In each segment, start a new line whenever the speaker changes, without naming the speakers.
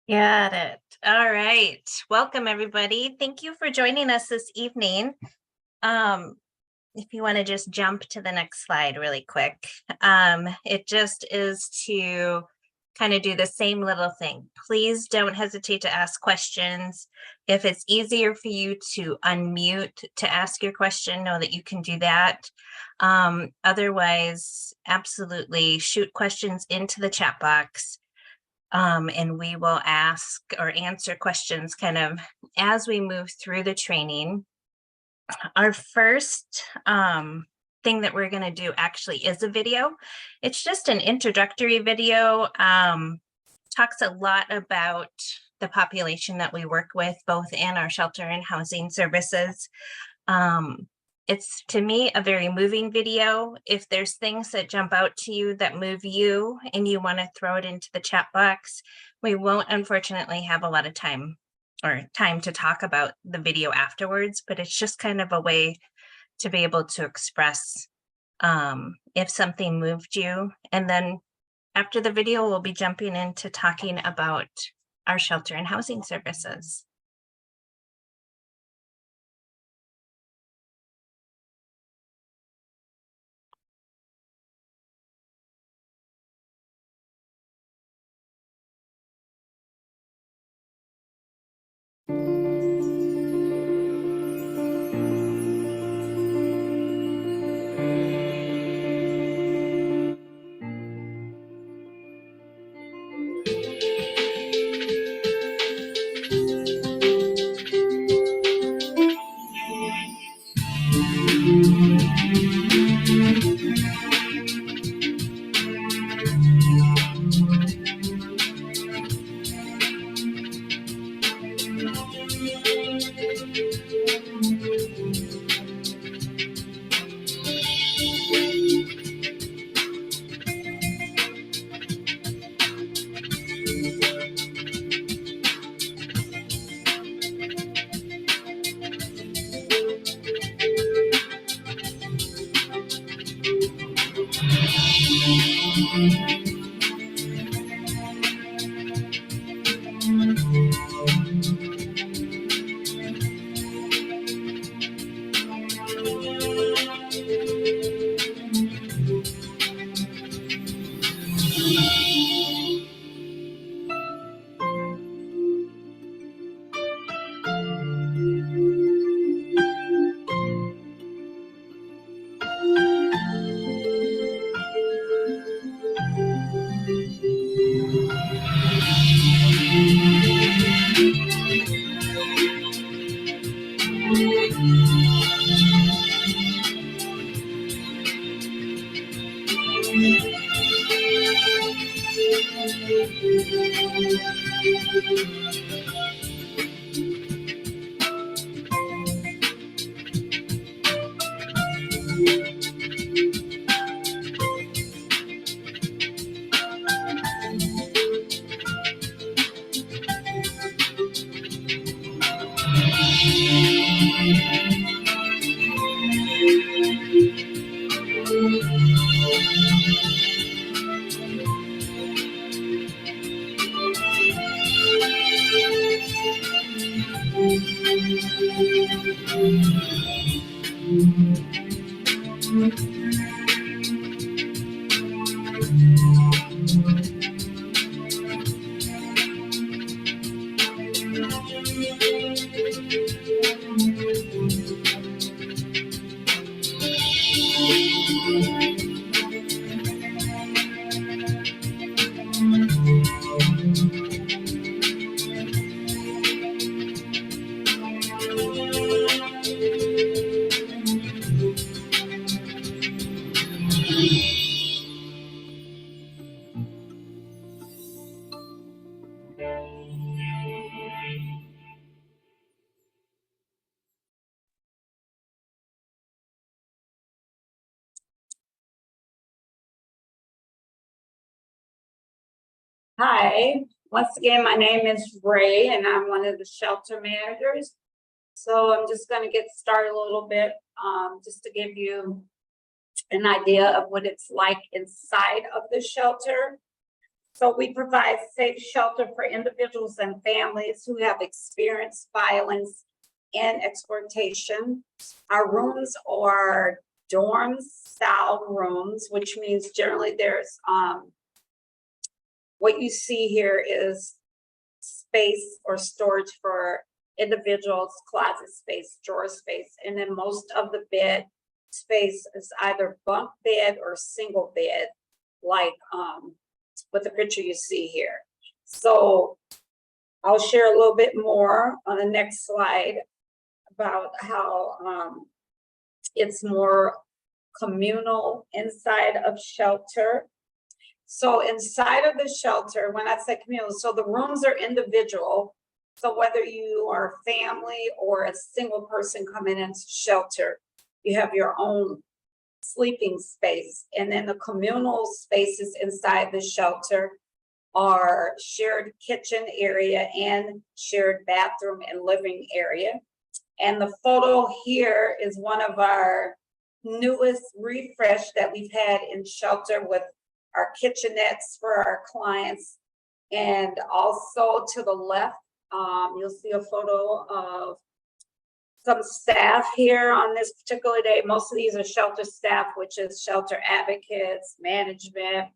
Got it. All right. Welcome, everybody. Thank you for joining us this evening. If you want to just jump to the next slide really quick, it just is to kind of do the same little thing. Please don't hesitate to ask questions. If it's easier for you to unmute to ask your question, know that you can do that. Otherwise, absolutely shoot questions into the chat box. And we will ask or answer questions kind of as we move through the training. Our first thing that we're going to do actually is a video. It's just an introductory video. Talks a lot about the population that we work with, both in our shelter and housing services. It's, to me, a very moving video. If there's things that jump out to you that move you and you want to throw it into the chat box, we won't unfortunately have a lot of time to talk about the video afterwards, but it's just kind of a way to be able to express if something moved you. And then after the video, we'll be jumping into talking about our shelter and housing services.
Hi, once again, my name is Ray and I'm one of the shelter managers. So I'm just going to get started a little bit, just to give you an idea of what it's like inside of the shelter. So we provide safe shelter for individuals and families who have experienced violence and exploitation. Our rooms are dorm style rooms, which means generally there's, what you see here is space or storage for individuals, closet space, drawer space, and then most of the bed space is either bunk bed or single bed, like with the picture you see here. So I'll share a little bit more on the next slide about how it's more communal inside of shelter. So inside of the shelter, when I say communal, so the rooms are individual. So whether you are a family or a single person coming into shelter, you have your own sleeping space. And then the communal spaces inside the shelter are shared kitchen area and shared bathroom and living area. And the photo here is one of our newest refresh that we've had in shelter with our kitchenettes for our clients. And also to the left, you'll see a photo of some staff here on this particular day. Most of these are shelter staff, which is shelter advocates, management,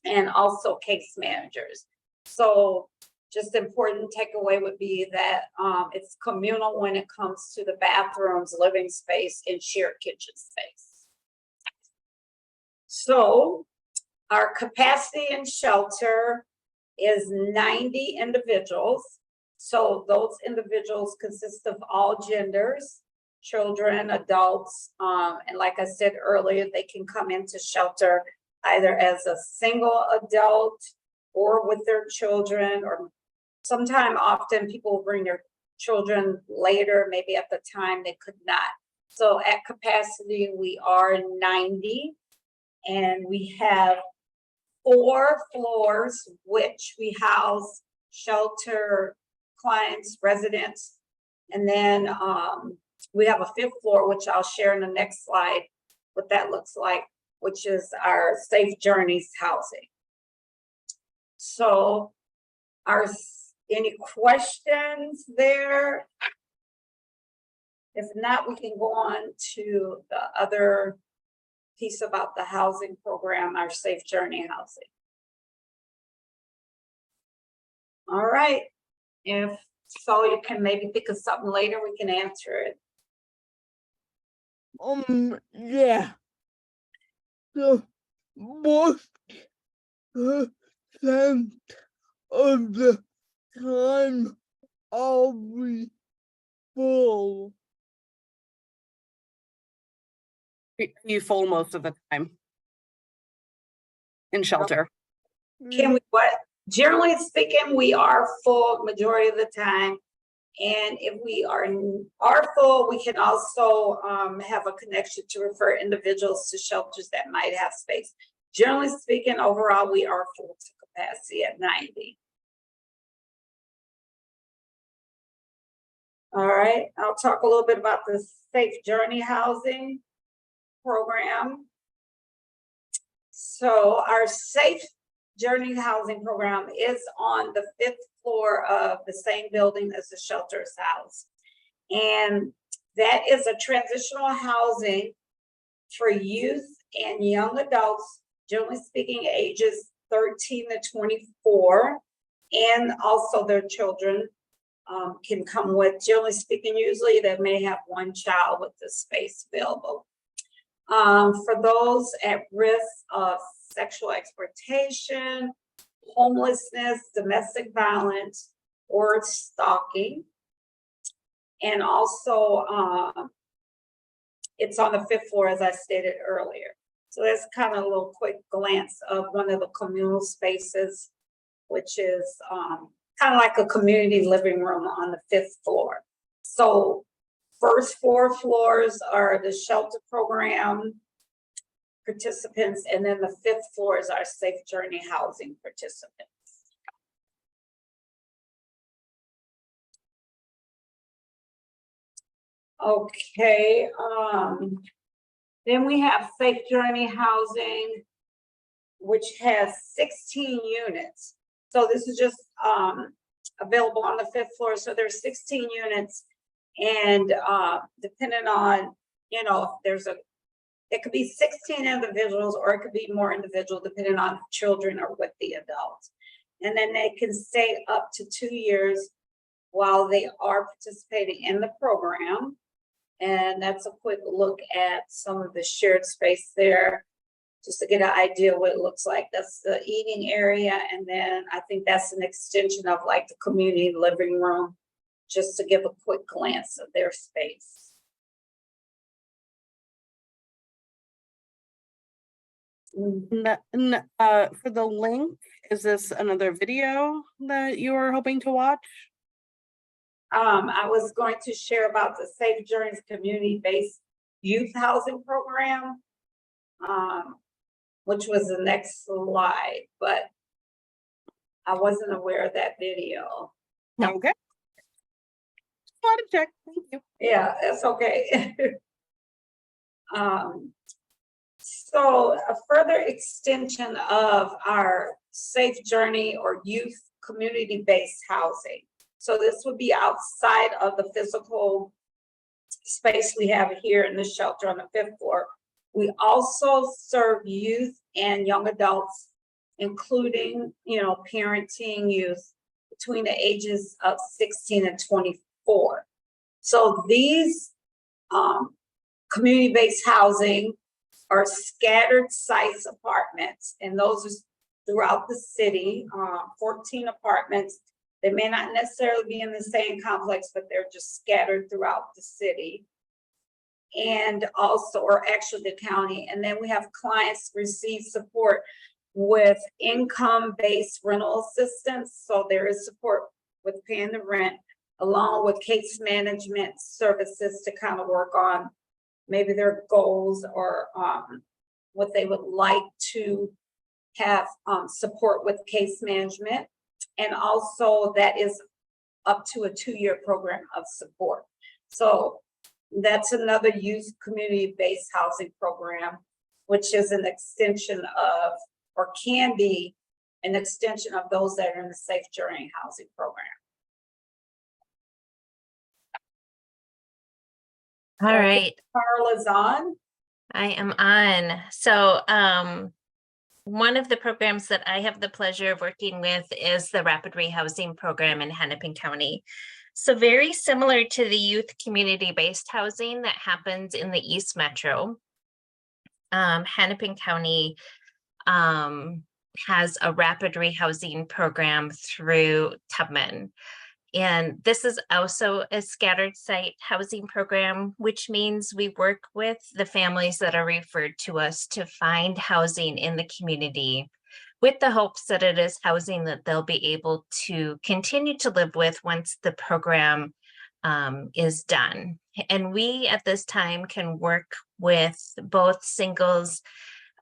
and also case managers. So just important takeaway would be that it's communal when it comes to the bathrooms, living space, and shared kitchen space. So our capacity in shelter is 90 individuals. So those individuals consist of all genders, children, adults, and like I said earlier, they can come into shelter either as a single adult or with their children, or sometime often people will bring their children later, maybe at the time they could not. So at capacity, we are 90, and we have 4 floors, which we house shelter clients, residents. And then we have a 5th floor, which I'll share in the next slide, what that looks like, which is our Safe Journeys housing. So any questions there? If not, we can go on to the other piece about the housing program, our Safe Journey housing. All right. If so, you can maybe think of something later, we can answer it.
Yeah. So most percent of the time I'll be full.
You full most of the time in shelter.
Can we what? Generally speaking, we are full majority of the time. And if we are full, we can also have a connection to refer individuals to shelters that might have space. Generally speaking, overall, we are full to capacity at 90. All right, I'll talk a little bit about the Safe Journey housing program. So our Safe Journey housing program is on the 5th floor of the same building as the shelter's house. And that is a transitional housing for youth and young adults, generally speaking, ages 13 to 24, and also their children can come with. Generally speaking, usually they may have one child with the space available. For those at risk of sexual exploitation, homelessness, domestic violence, or stalking. And also, it's on the 5th floor, as I stated earlier. So that's kind of a little quick glance of one of the communal spaces, which is kind of like a community living room on the 5th floor. So first 4 floors are the shelter program participants, and then the 5th floor is our Safe Journey housing participants. Okay, then we have Safe Journey housing which has 16 units. So this is just available on the 5th floor. So there's 16 units, and depending on, you know, it could be 16 individuals, or it could be more individual depending on children or with the adults. And then they can stay up to 2 years while they are participating in the program. And that's a quick look at some of the shared space there, just to get an idea what it looks like. That's the eating area. And then I think that's an extension of like the community living room, just to give a quick glance of their space.
For the link, is this another video that you are hoping to watch?
I was going to share about the Safe Journeys community-based youth housing program, which was the next slide, but I wasn't aware of that video.
No.
Okay. Just wanted to check. Thank you.
Yeah, that's okay. So a further extension of our Safe Journey or youth community-based housing. So this would be outside of the physical space we have here in the shelter on the 5th floor. We also serve youth and young adults, including, you know, parenting youth between the ages of 16 and 24. So these community-based housing are scattered sites apartments, and those are throughout the city, 14 apartments. They may not necessarily be in the same complex, but they're just scattered throughout the city. And also, or actually the county. And then we have clients receive support with income-based rental assistance. So there is support with paying the rent, along with case management services to kind of work on maybe their goals or what they would like to have support with case management. And also that is up to a 2-year program of support. So that's another youth community-based housing program, which is an extension of, or can be an extension of those that are in the Safe Journey housing program.
All right,
Carla's on.
I am on. So one of the programs that I have the pleasure of working with is the Rapid Rehousing Program in Hennepin County. So very similar to the youth community-based housing that happens in the East Metro. Hennepin County has a rapid rehousing program through Tubman. And this is also a scattered site housing program, which means we work with the families that are referred to us to find housing in the community, with the hopes that it is housing that they'll be able to continue to live with once the program is done. And we at this time can work with both singles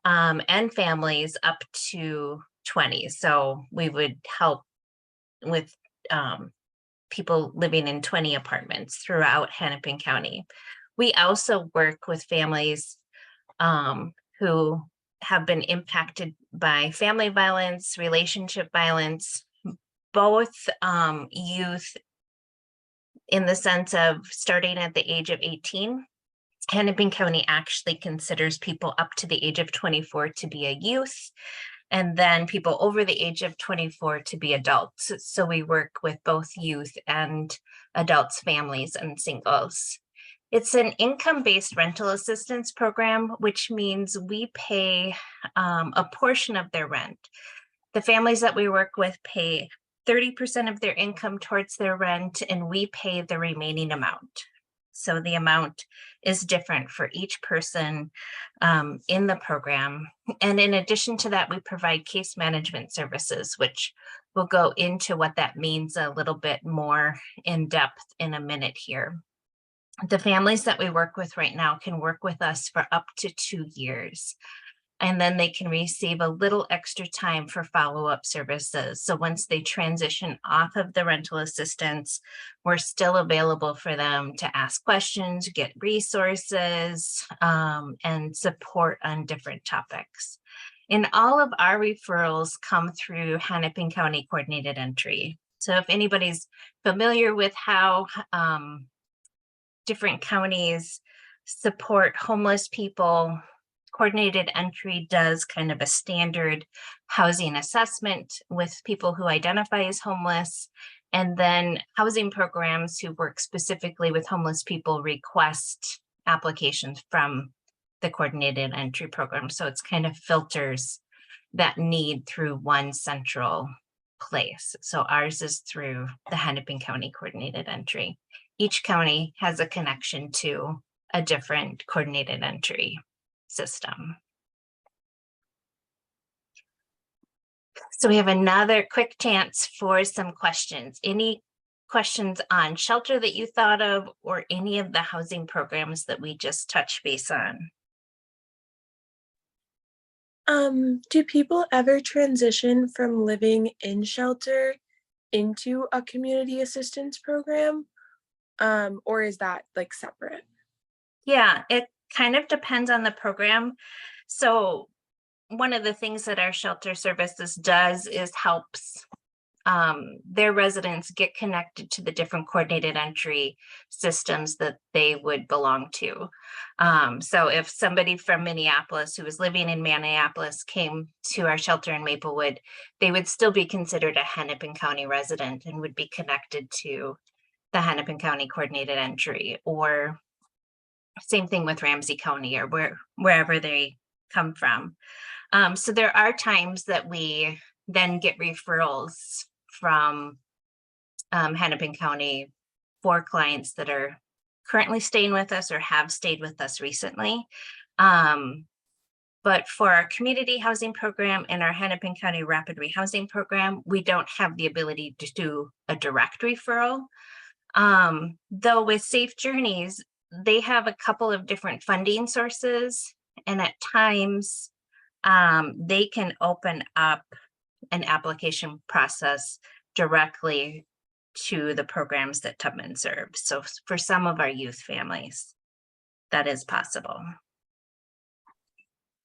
and families up to 20. So we would help with people living in 20 apartments throughout Hennepin County. We also work with families who have been impacted by family violence, relationship violence, both youth in the sense of starting at the age of 18. Hennepin County actually considers people up to the age of 24 to be a youth, and then people over the age of 24 to be adults. So we work with both youth and adults, families, and singles. It's an income-based rental assistance program, which means we pay a portion of their rent. The families that we work with pay 30% of their income towards their rent, and we pay the remaining amount. So the amount is different for each person in the program. And in addition to that, we provide case management services, which we'll go into what that means a little bit more in depth in a minute here. The families that we work with right now can work with us for up to 2 years. And then they can receive a little extra time for follow-up services. So once they transition off of the rental assistance, we're still available for them to ask questions, get resources, and support on different topics. And all of our referrals come through Hennepin County Coordinated Entry. So if anybody's familiar with how different counties support homeless people, Coordinated Entry does kind of a standard housing assessment with people who identify as homeless, and then housing programs who work specifically with homeless people request applications from the Coordinated Entry program. So it's kind of filters that need through one central place. So ours is through the Hennepin County Coordinated Entry. Each county has a connection to a different Coordinated Entry system. So we have another quick chance for some questions. Any questions on shelter that you thought of, or any of the housing programs that we just touched base on?
Do people ever transition from living in shelter into a community assistance program? Or is that like separate?
Yeah, it kind of depends on the program. So one of the things that our shelter services does is helps their residents get connected to the different Coordinated Entry systems that they would belong to. So if somebody from Minneapolis who was living in Minneapolis came to our shelter in Maplewood, they would still be considered a Hennepin County resident and would be connected to the Hennepin County Coordinated Entry, or same thing with Ramsey County or wherever they come from. So there are times that we then get referrals from Hennepin County for clients that are currently staying with us or have stayed with us recently. But for our community housing program and our Hennepin County Rapid Rehousing program, we don't have the ability to do a direct referral. Though with Safe Journeys, they have a couple of different funding sources, and at times they can open up an application process directly to the programs that Tubman serves. So for some of our youth families, that is possible.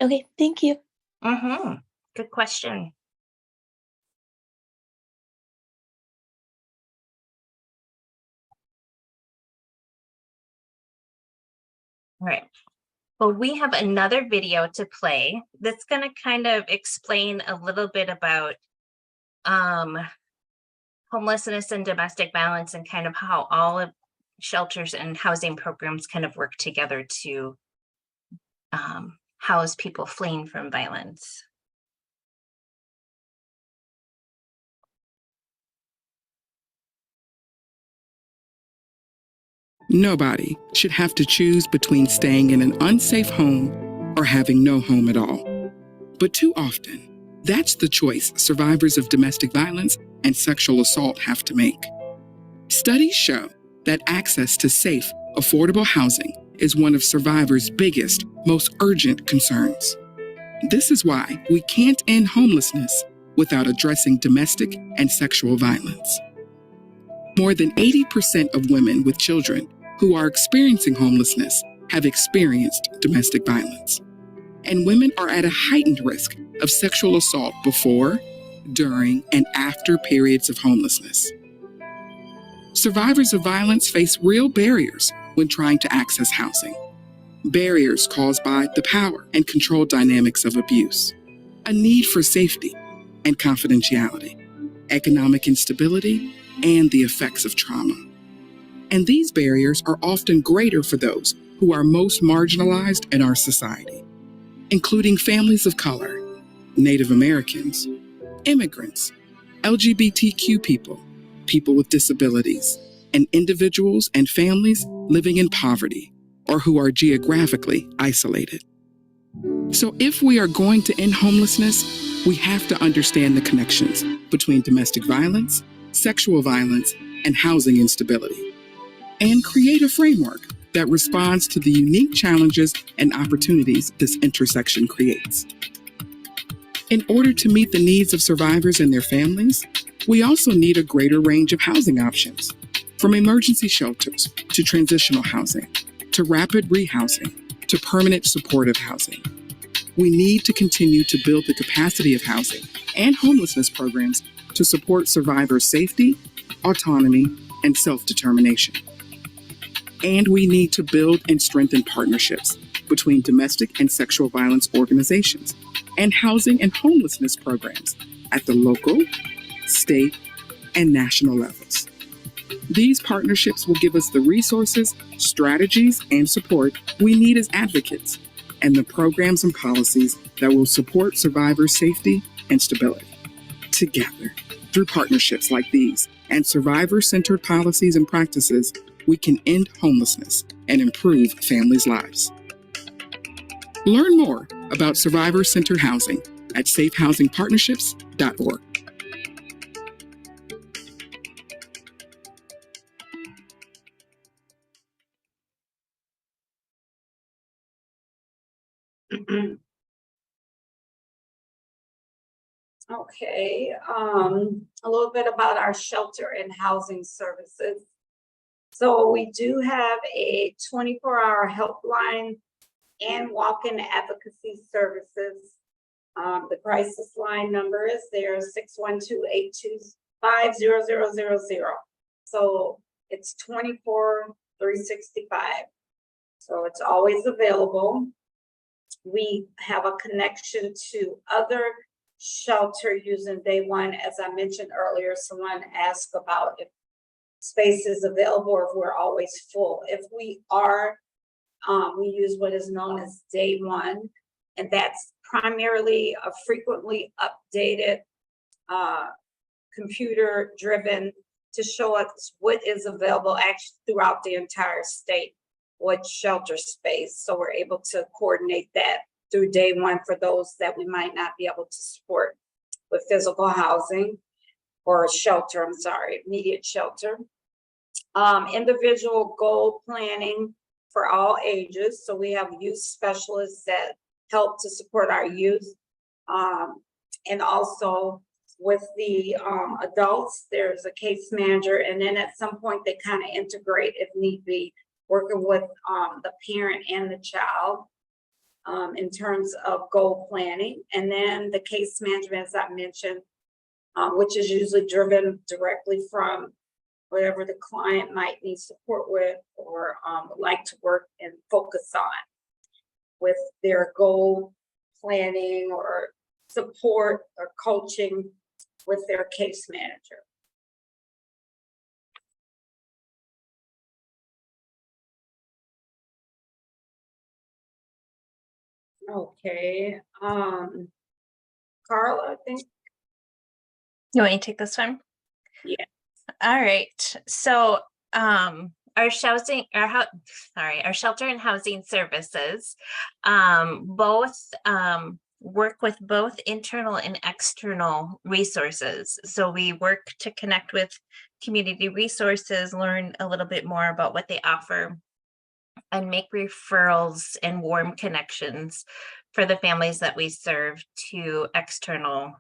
Okay, thank you.
Good question. All right. Well, we have another video to play that's going to kind of explain a little bit about homelessness and domestic violence, and kind of how all of shelters and housing programs kind of work together to house people fleeing from violence.
Nobody should have to choose between staying in an unsafe home or having no home at all. But too often, that's the choice survivors of domestic violence and sexual assault have to make. Studies show that access to safe, affordable housing is one of survivors' biggest, most urgent concerns. This is why we can't end homelessness without addressing domestic and sexual violence. More than 80% of women with children who are experiencing homelessness have experienced domestic violence. And women are at a heightened risk of sexual assault before, during, and after periods of homelessness. Survivors of violence face real barriers when trying to access housing. Barriers caused by the power and control dynamics of abuse, a need for safety and confidentiality, economic instability, and the effects of trauma. And these barriers are often greater for those who are most marginalized in our society, including families of color, Native Americans, immigrants, LGBTQ people, people with disabilities, and individuals and families living in poverty or who are geographically isolated. So if we are going to end homelessness, we have to understand the connections between domestic violence, sexual violence, and housing instability, and create a framework that responds to the unique challenges and opportunities this intersection creates. In order to meet the needs of survivors and their families, we also need a greater range of housing options, from emergency shelters to transitional housing, to rapid rehousing, to permanent supportive housing. we need to continue to build the capacity of housing and homelessness programs to support survivors' safety, autonomy, and self-determination. And we need to build and strengthen partnerships between domestic and sexual violence organizations and housing and homelessness programs at the local, state, and national levels. These partnerships will give us the resources, strategies, and support we need as advocates, and the programs and policies that will support survivors' safety and stability. Together, through partnerships like these and survivor-centered policies and practices, we can end homelessness and improve families' lives. Learn more about survivor-centered housing at safehousingpartnerships.org.
Okay, a little bit about our shelter and housing services. So we do have a 24-hour helpline and walk-in advocacy services. The crisis line number is there, 612-825-0000. So it's 24/365. So it's always available. We have a connection to other shelter using Day One. As I mentioned earlier, someone asked about if space is available or if we're always full. If we are, we use what is known as Day One, and that's primarily a frequently updated, computer-driven to show us what is available actually throughout the entire state, what shelter space. So we're able to coordinate that through Day One for those that we might not be able to support with physical housing or shelter, immediate shelter. Individual goal planning for all ages. So we have youth specialists that help to support our youth. And also with the adults, there's a case manager. And then at some point they kind of integrate if need be, working with the parent and the child in terms of goal planning. And then the case management, as I mentioned, which is usually driven directly from whatever the client might need support with or would like to work and focus on with their goal planning or support or coaching with their case manager. Okay, Carla, I think.
You want me to take this one?
Yeah.
All right. So our shelter and housing services both work with both internal and external resources. So we work to connect with community resources, learn a little bit more about what they offer, and make referrals and warm connections for the families that we serve to external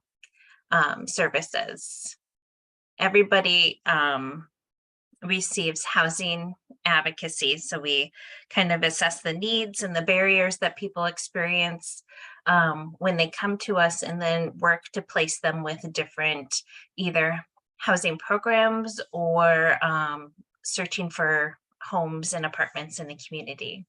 services. Everybody receives housing advocacy. So we kind of assess the needs and the barriers that people experience when they come to us, and then work to place them with different either housing programs or searching for homes and apartments in the community.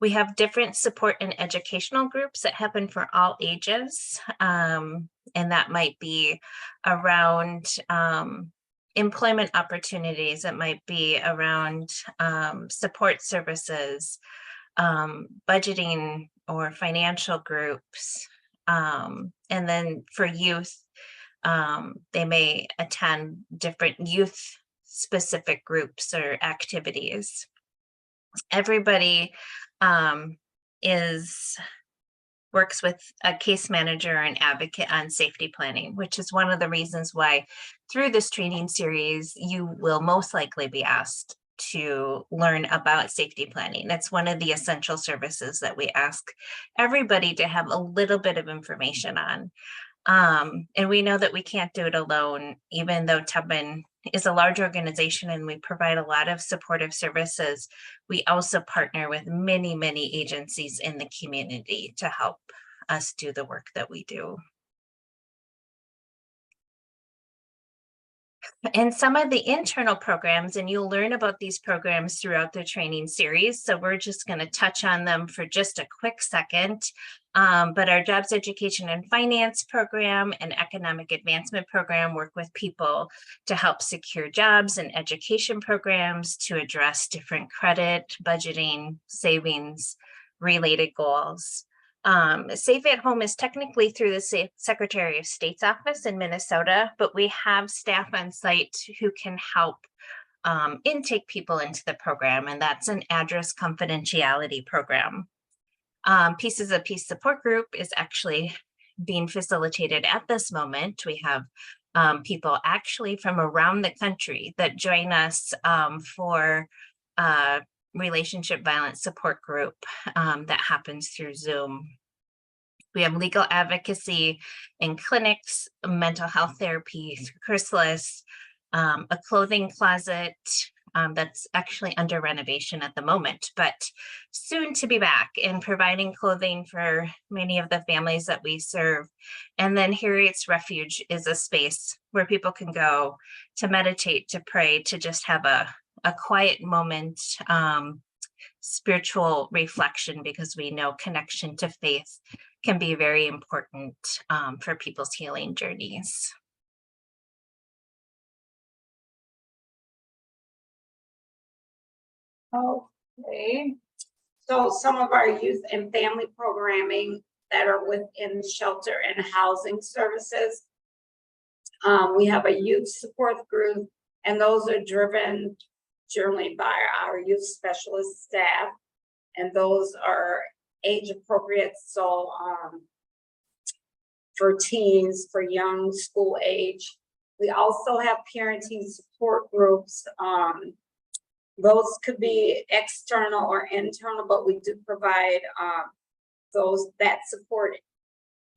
We have different support and educational groups that happen for all ages. And that might be around employment opportunities. It might be around support services, budgeting or financial groups. And then for youth, they may attend different youth specific groups or activities. Everybody works with a case manager and advocate on safety planning, which is one of the reasons why through this training series, you will most likely be asked to learn about safety planning. It's one of the essential services that we ask everybody to have a little bit of information on. And we know that we can't do it alone, even though Tubman is a large organization and we provide a lot of supportive services. We also partner with many, many agencies in the community to help us do the work that we do. And some of the internal programs, and you'll learn about these programs throughout the training series. So we're just going to touch on them for just a quick second. But our Jobs Education and Finance program and Economic Advancement program work with people to help secure jobs and education programs to address different credit, budgeting, savings related goals. Safe at Home is technically through the Secretary of State's office in Minnesota, but we have staff on site who can help intake people into the program, and that's an address confidentiality program. Pieces of Peace Support Group is actually being facilitated at this moment. We have people actually from around the country that join us for relationship violence support group that happens through Zoom. We have legal advocacy in clinics, mental health therapy through Chrysalis, a clothing closet that's actually under renovation at the moment, but soon to be back in providing clothing for many of the families that we serve. And then Harriet's Refuge is a space where people can go to meditate, to pray, to just have a quiet moment, spiritual reflection, because we know connection to faith can be very important for people's healing journeys.
Okay, so some of our youth and family programming that are within shelter and housing services. We have a youth support group, and those are driven generally by our youth specialist staff, and those are age appropriate. So for teens, for young school age. We also have parenting support groups. Those could be external or internal, but we do provide that support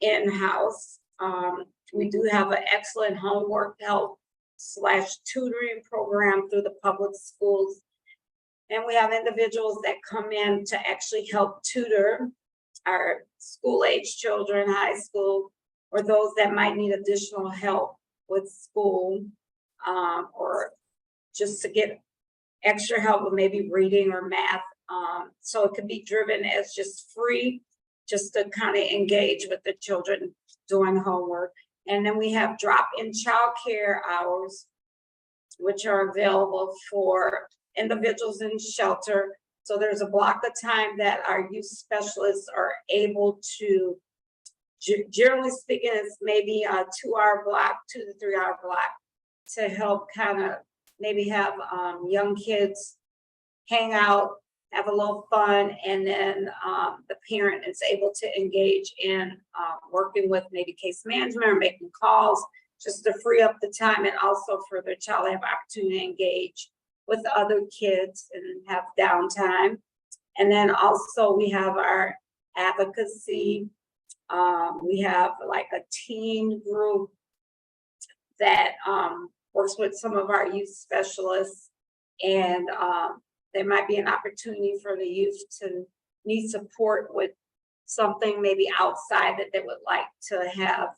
in-house. We do have an excellent homework help / tutoring program through the public schools. And we have individuals that come in to actually help tutor our school age children, high school, or those that might need additional help with school, or just to get extra help with maybe reading or math. So it could be driven as just free, just to kind of engage with the children doing homework. And then we have drop-in childcare hours, which are available for individuals in shelter. So there's a block of time that our youth specialists are able to, generally speaking, it's maybe a 2-hour block, 2 to 3 hour block, to help kind of maybe have young kids hang out, have a little fun, and then the parent is able to engage in working with maybe case management or making calls, just to free up the time, and also for their child to have opportunity to engage with other kids and have downtime. And then also we have our advocacy. We have like a teen group that works with some of our youth specialists, and there might be an opportunity for the youth to need support with something maybe outside that they would like to have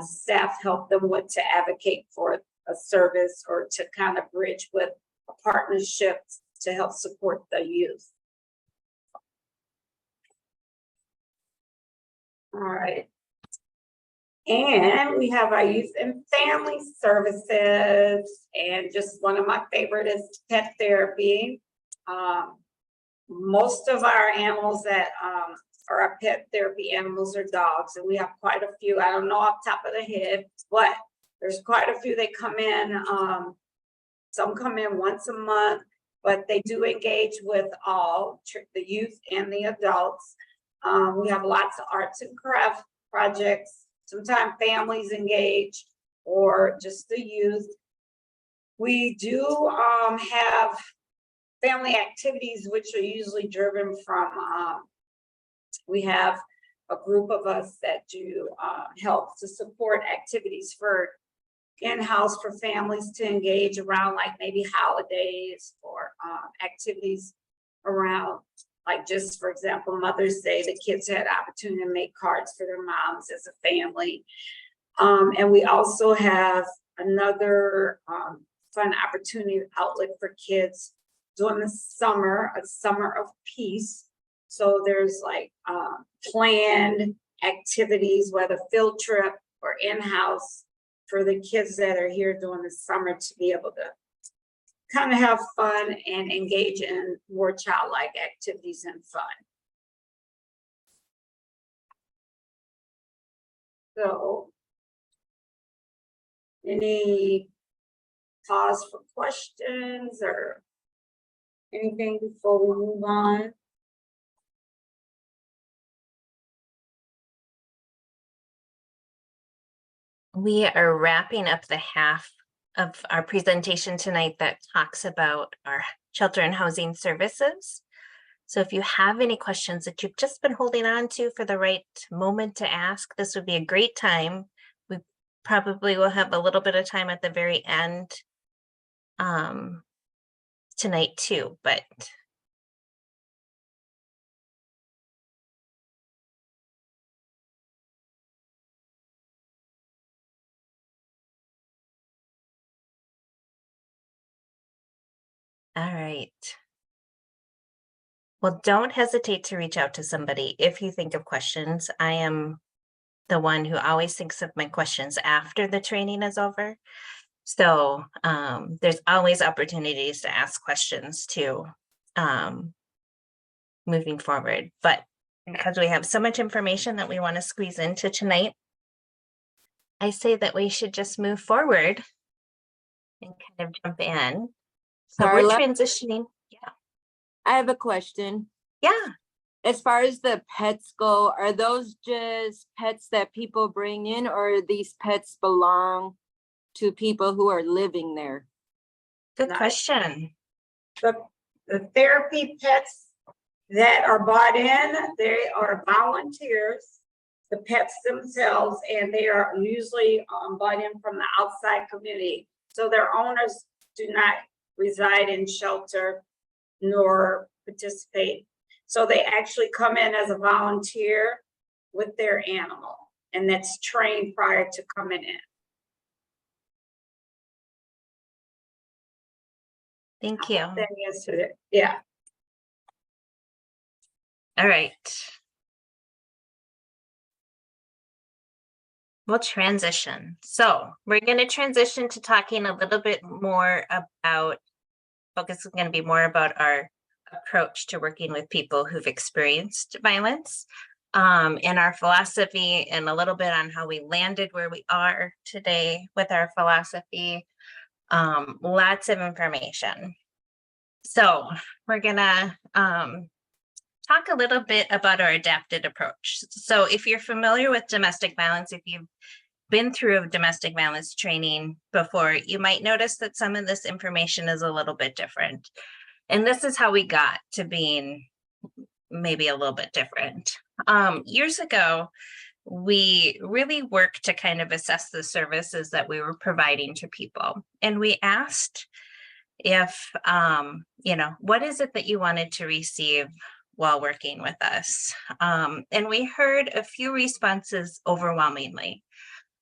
staff help them with, to advocate for a service or to kind of bridge with a partnership to help support the youth. All right. And we have our youth and family services, and just one of my favorite is pet therapy. Most of our animals that are our pet therapy animals are dogs, and we have quite a few. I don't know off the top of the head, but there's quite a few that come in. Some come in once a month, but they do engage with all the youth and the adults. We have lots of arts and craft projects. Sometimes families engage, or just the youth. We do have family activities, which are usually driven from, we have a group of us that do help to support activities for in-house for families to engage around, like maybe holidays or activities around like just for example, Mother's Day, the kids had opportunity to make cards for their moms as a family. And we also have another fun opportunity outlet for kids during the summer, a summer of peace. So there's like planned activities, whether field trip or in-house, for the kids that are here during the summer to be able to kind of have fun and engage in more childlike activities and fun. So, any pause for questions or anything before we move on?
We are wrapping up the half of our presentation tonight that talks about our shelter and housing services. So if you have any questions that you've just been holding on to for the right moment to ask, this would be a great time. We probably will have a little bit of time at the very end tonight too, but all right. Well, don't hesitate to reach out to somebody if you think of questions. I am the one who always thinks of my questions after the training is over. So there's always opportunities to ask questions too, moving forward. But because we have so much information that we want to squeeze into tonight, I say that we should just move forward and kind of jump in. So we're
Carla?
transitioning. Yeah.
I have a question.
Yeah.
As far as the pets go, are those just pets that people bring in, or these pets belong to people who are living there?
Good
Nice.
question.
The therapy pets that are bought in, they are volunteers, the pets themselves, and they are usually bought in from the outside community. So their owners do not reside in shelter nor participate. So they actually come in as a volunteer with their animal, and that's trained prior to coming in.
Thank you.
That answered it. Yeah.
All right. We'll transition. So we're going to transition to talking a little bit more about, focus is going to be more about our approach to working with people who've experienced violence, and our philosophy, and a little bit on how we landed where we are today with our philosophy. Lots of information. So we're gonna talk a little bit about our adapted approach. So if you're familiar with domestic violence, if you've been through a domestic violence training before, you might notice that some of this information is a little bit different. And this is how we got to being maybe a little bit different. Years ago, we really worked to kind of assess the services that we were providing to people. And we asked if, what is it that you wanted to receive while working with us? And we heard a few responses overwhelmingly.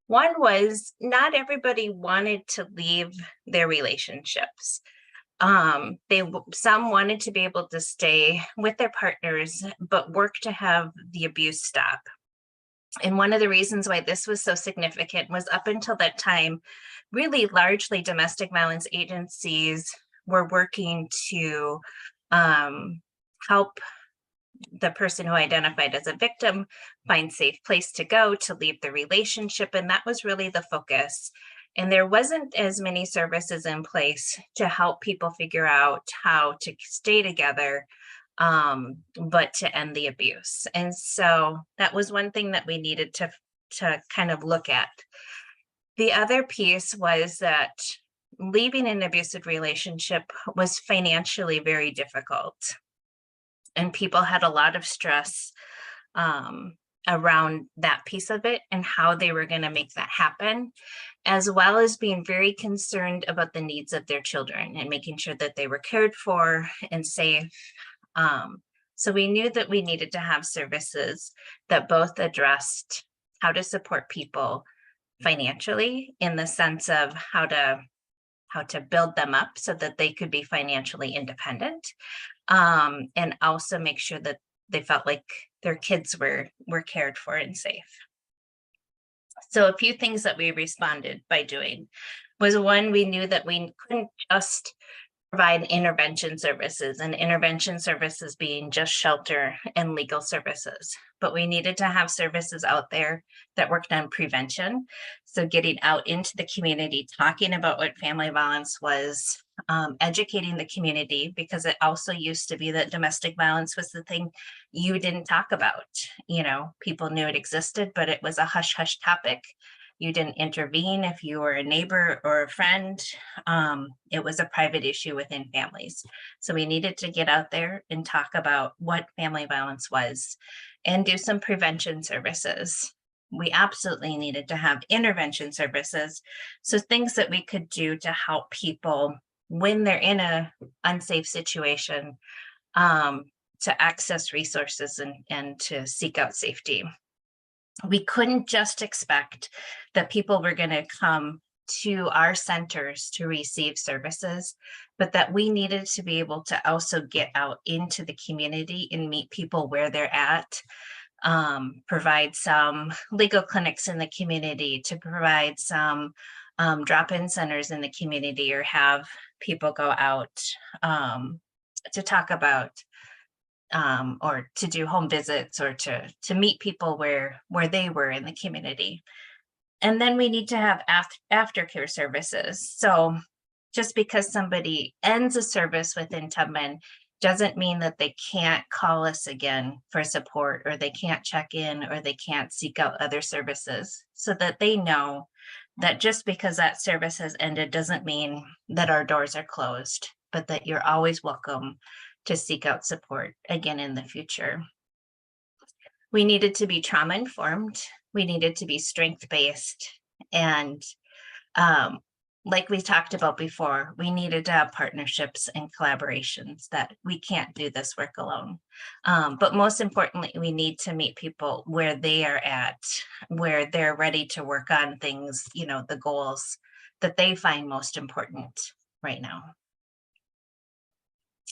One was not everybody wanted to leave their relationships. Some wanted to be able to stay with their partners, but work to have the abuse stop. And one of the reasons why this was so significant was up until that time, really largely domestic violence agencies were working to help the person who identified as a victim find safe place to go, to leave the relationship. And that was really the focus. And there wasn't as many services in place to help people figure out how to stay together, but to end the abuse. And so that was one thing that we needed to kind of look at. The other piece was that leaving an abusive relationship was financially very difficult. And people had a lot of stress around that piece of it and how they were going to make that happen, as well as being very concerned about the needs of their children and making sure that they were cared for and safe. So we knew that we needed to have services that both addressed how to support people financially, in the sense of how to build them up so that they could be financially independent, and also make sure that they felt like their kids were cared for and safe. So a few things that we responded by doing was, one, we knew that we couldn't just provide intervention services, and intervention services being just shelter and legal services, but we needed to have services out there that worked on prevention. So getting out into the community, talking about what family violence was, educating the community, because it also used to be that domestic violence was the thing you didn't talk about. You know, people knew it existed, but it was a hush hush topic. You didn't intervene if you were a neighbor or a friend. It was a private issue within families. So we needed to get out there and talk about what family violence was and do some prevention services. We absolutely needed to have intervention services. So things that we could do to help people when they're in a unsafe situation, to access resources and to seek out safety. We couldn't just expect that people were going to come to our centers to receive services, but that we needed to be able to also get out into the community and meet people where they're at, provide some legal clinics in the community, to provide some drop-in centers in the community, or have people go out to talk about or to do home visits, or to meet people where they were in the community. And then we need to have aftercare services. So just because somebody ends a service within Tubman doesn't mean that they can't call us again for support, or they can't check in, or they can't seek out other services, so that they know that just because that service has ended doesn't mean that our doors are closed, but that you're always welcome to seek out support again in the future. We needed to be trauma informed. We needed to be strength based. And like we talked about before, we needed to have partnerships and collaborations, that we can't do this work alone. But most importantly, we need to meet people where they are at, where they're ready to work on things, you know, the goals that they find most important right now.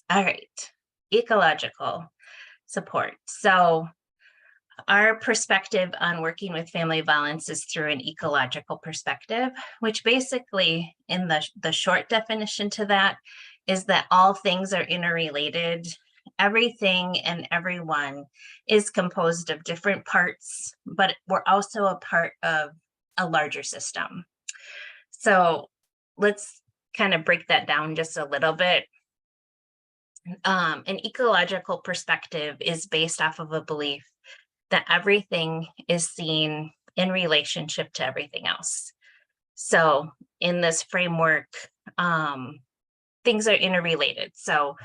All right, ecological support. So our perspective on working with family violence is through an ecological perspective, which basically, in the short definition to that, is that all things are interrelated. Everything and everyone is composed of different parts, but we're also a part of a larger system. So let's kind of break that down just a little bit. An ecological perspective is based off of a belief that everything is seen in relationship to everything else. So in this framework, things are interrelated. So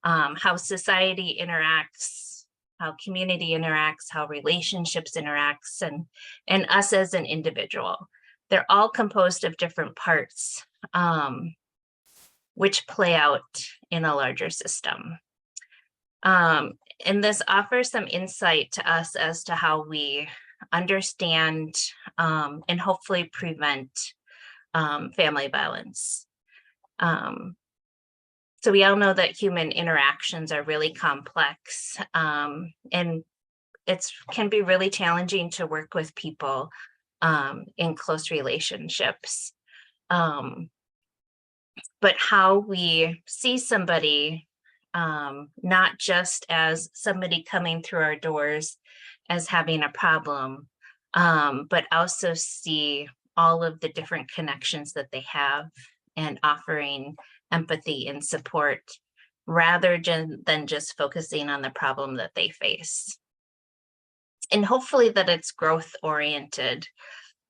how society interacts, how community interacts, how relationships interacts, and us as an individual. They're all composed of different parts, which play out in a larger system. And this offers some insight to us as to how we understand and hopefully prevent family violence. So we all know that human interactions are really complex, and it can be really challenging to work with people in close relationships. But how we see somebody, not just as somebody coming through our doors as having a problem, but also see all of the different connections that they have, and offering empathy and support rather than just focusing on the problem that they face. And hopefully that it's growth oriented,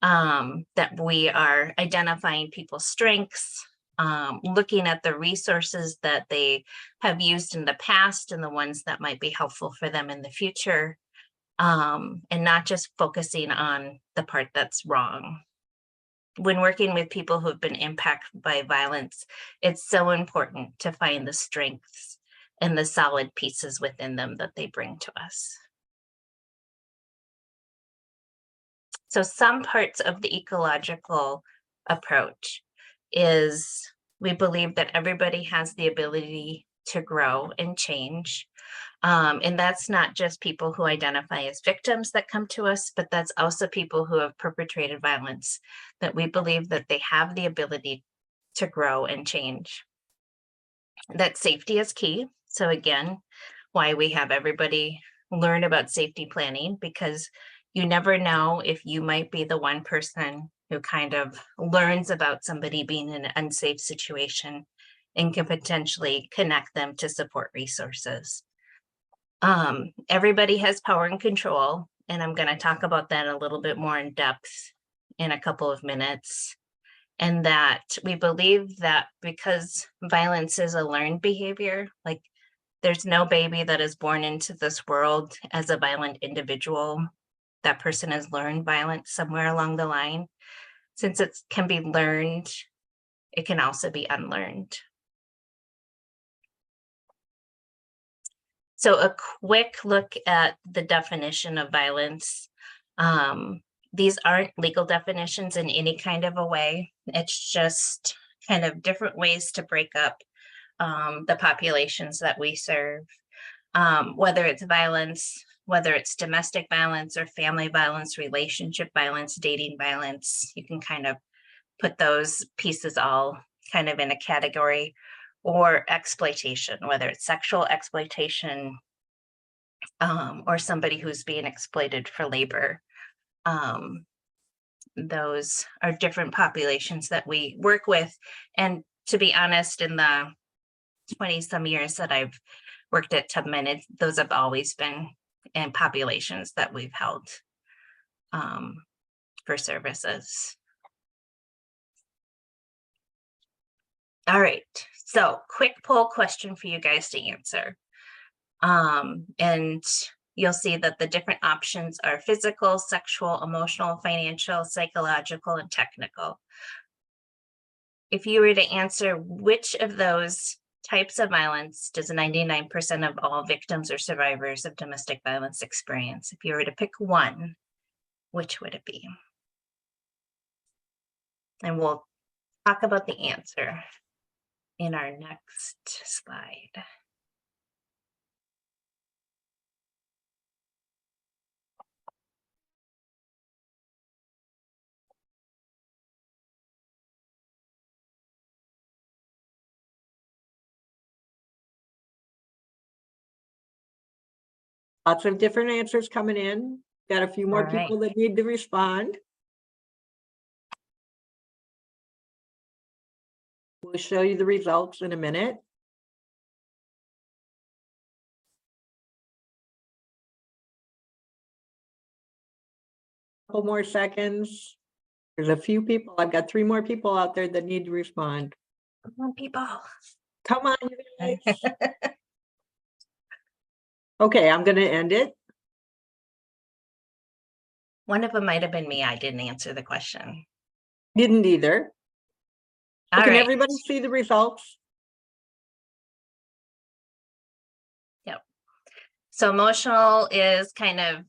that we are identifying people's strengths, looking at the resources that they have used in the past and the ones that might be helpful for them in the future, and not just focusing on the part that's wrong. When working with people who have been impacted by violence, it's so important to find the strengths and the solid pieces within them that they bring to us. So some parts of the ecological approach is we believe that everybody has the ability to grow and change. And that's not just people who identify as victims that come to us, but that's also people who have perpetrated violence, that we believe that they have the ability to grow and change. That safety is key. So again, why we have everybody learn about safety planning, because you never know if you might be the one person who kind of learns about somebody being in an unsafe situation and can potentially connect them to support resources. Everybody has power and control, and I'm going to talk about that a little bit more in depth in a couple of minutes. And that we believe that because violence is a learned behavior, like there's no baby that is born into this world as a violent individual. That person has learned violence somewhere along the line. Since it can be learned, it can also be unlearned. So a quick look at the definition of violence. These aren't legal definitions in any kind of a way. It's just kind of different ways to break up the populations that we serve. Whether it's violence, whether it's domestic violence or family violence, relationship violence, dating violence, you can kind of put those pieces all kind of in a category. Or exploitation, whether it's sexual exploitation or somebody who's being exploited for labor. Those are different populations that we work with. And to be honest, in the 20 some years that I've worked at Tubman, those have always been in populations that we've held for services. All right, so quick poll question for you guys to answer. And you'll see that the different options are physical, sexual, emotional, financial, psychological, and technical. If you were to answer which of those types of violence does 99% of all victims or survivors of domestic violence experience? If you were to pick one, which would it be? And we'll talk about the answer in our next slide.
Lots of different answers coming in. Got a few more
All right.
people that need to respond. We'll show you the results in a minute. Couple more seconds. There's a few people. I've got 3 more people out there that need to respond.
Come on, people.
Come on, you guys. Okay, I'm going to end it.
One of them might have been me. I didn't answer the question.
Didn't either.
All
Can
right.
everybody see the results?
Yep. So emotional is kind of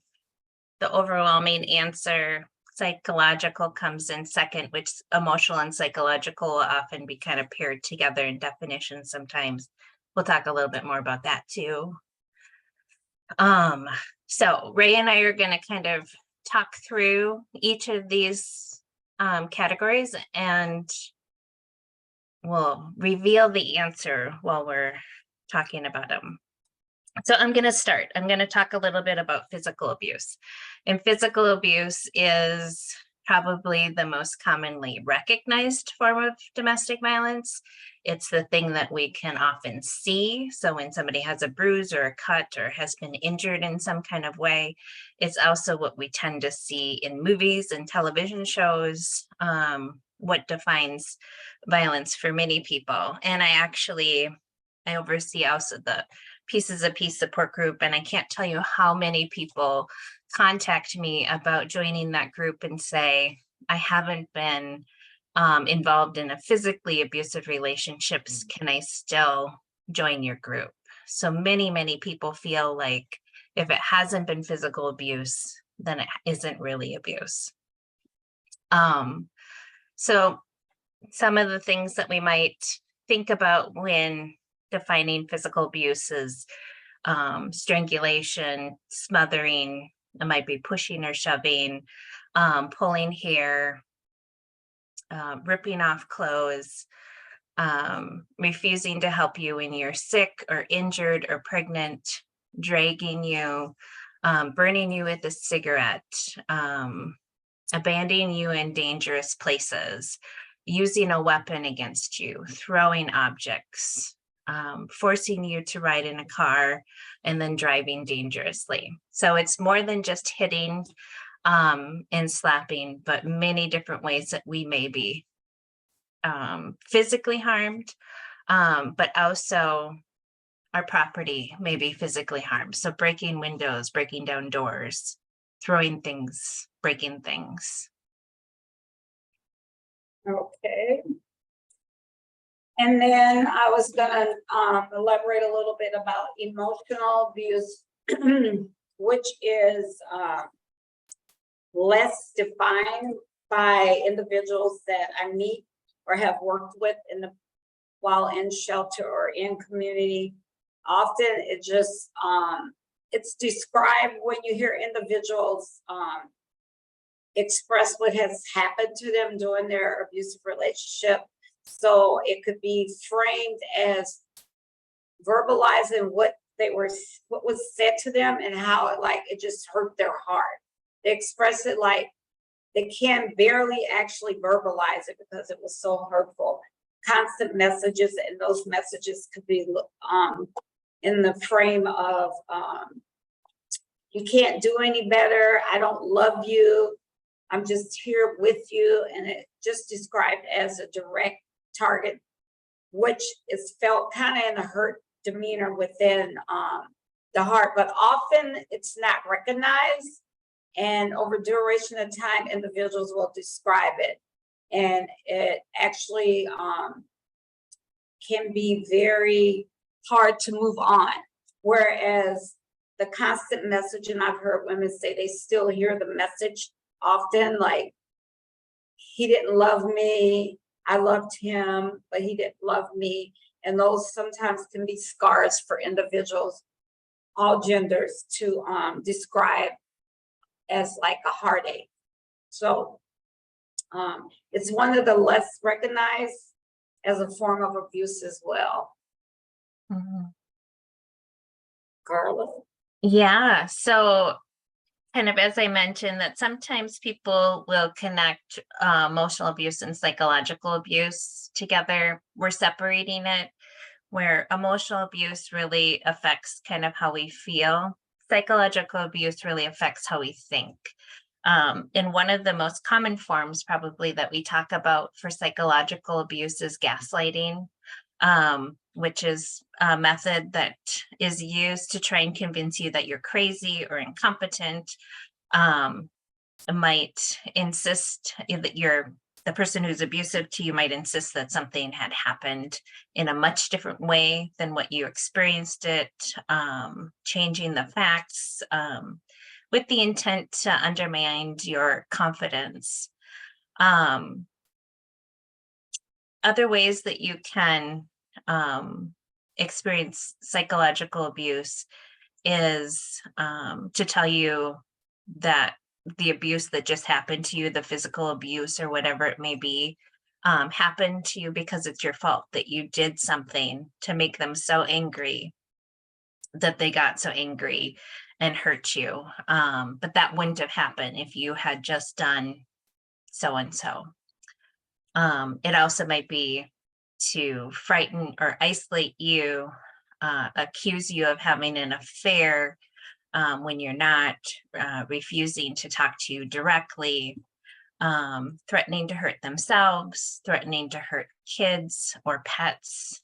the overwhelming answer. Psychological comes in second, which emotional and psychological will often be kind of paired together in definitions sometimes. We'll talk a little bit more about that too. So Ray and I are going to kind of talk through each of these categories, and we'll reveal the answer while we're talking about them. So I'm going to start. I'm going to talk a little bit about physical abuse. And physical abuse is probably the most commonly recognized form of domestic violence. It's the thing that we can often see. So when somebody has a bruise or a cut or has been injured in some kind of way, it's also what we tend to see in movies and television shows, what defines violence for many people. And I oversee also the Pieces of Peace support group, and I can't tell you how many people contact me about joining that group and say, I haven't been involved in a physically abusive relationships. Can I still join your group? So many people feel like if it hasn't been physical abuse, then it isn't really abuse. So some of the things that we might think about when defining physical abuse is strangulation, smothering, it might be pushing or shoving, pulling hair, ripping off clothes, refusing to help you when you're sick or injured or pregnant, dragging you, burning you with a cigarette, abandoning you in dangerous places, using a weapon against you, throwing objects, forcing you to ride in a car, and then driving dangerously. So it's more than just hitting and slapping, but many different ways that we may be physically harmed, but also our property may be physically harmed. So breaking windows, breaking down doors, throwing things, breaking things.
Okay. And then I was gonna elaborate a little bit about emotional abuse, which is less defined by individuals that I meet or have worked with while in shelter or in community. Often it just it's described when you hear individuals express what has happened to them during their abusive relationship. So it could be framed as verbalizing what was said to them and how it just hurt their heart. They express it like they can barely actually verbalize it because it was so hurtful. Constant messages, and those messages could be in the frame of you can't do any better, I don't love you, I'm just here with you, and it just described as a direct target, which is felt kind of in a hurt demeanor within the heart, but often it's not recognized, and over duration of time, individuals will describe it, and it actually can be very hard to move on. Whereas the constant message, and I've heard women say they still hear the message often, like, he didn't love me, I loved him, but he didn't love me. And those sometimes can be scars for individuals, all genders, to describe as like a heartache. So it's one of the less recognized as a form of abuse as well.
Mhm.
Carla?
Yeah, so kind of as I mentioned, that sometimes people will connect emotional abuse and psychological abuse together. We're separating it, where emotional abuse really affects kind of how we feel. Psychological abuse really affects how we think. And one of the most common forms probably that we talk about for psychological abuse is gaslighting, which is a method that is used to try and convince you that you're crazy or incompetent. Might insist that the person who's abusive to you might insist that something had happened in a much different way than what you experienced it, changing the facts, with the intent to undermine your confidence. Other ways that you can experience psychological abuse is to tell you that the abuse that just happened to you, the physical abuse or whatever it may be, happened to you because it's your fault, that you did something to make them so angry that they got so angry and hurt you. But that wouldn't have happened if you had just done so-and-so. It also might be to frighten or isolate you, accuse you of having an affair when you're not, refusing to talk to you directly, threatening to hurt themselves, threatening to hurt kids or pets,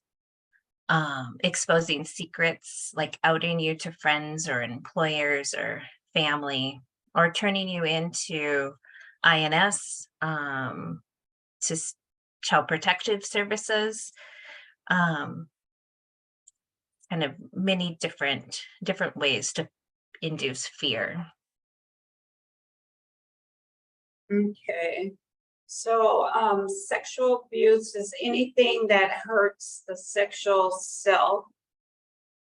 exposing secrets, like outing you to friends or employers or family, or turning you into INS, to Child Protective Services. Kind kind of many different ways to induce fear.
Okay. So, sexual abuse is anything that hurts the sexual self.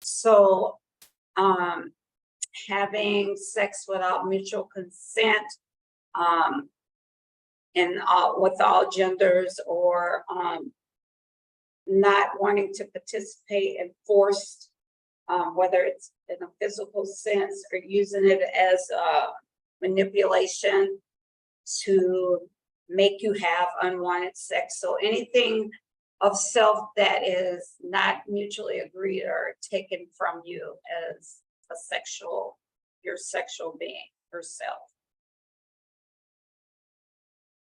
So, having sex without mutual consent, with all genders, or not wanting to participate in forced, whether it's in a physical sense or using it as manipulation to make you have unwanted sex. So anything of self that is not mutually agreed or taken from you as your sexual being, yourself.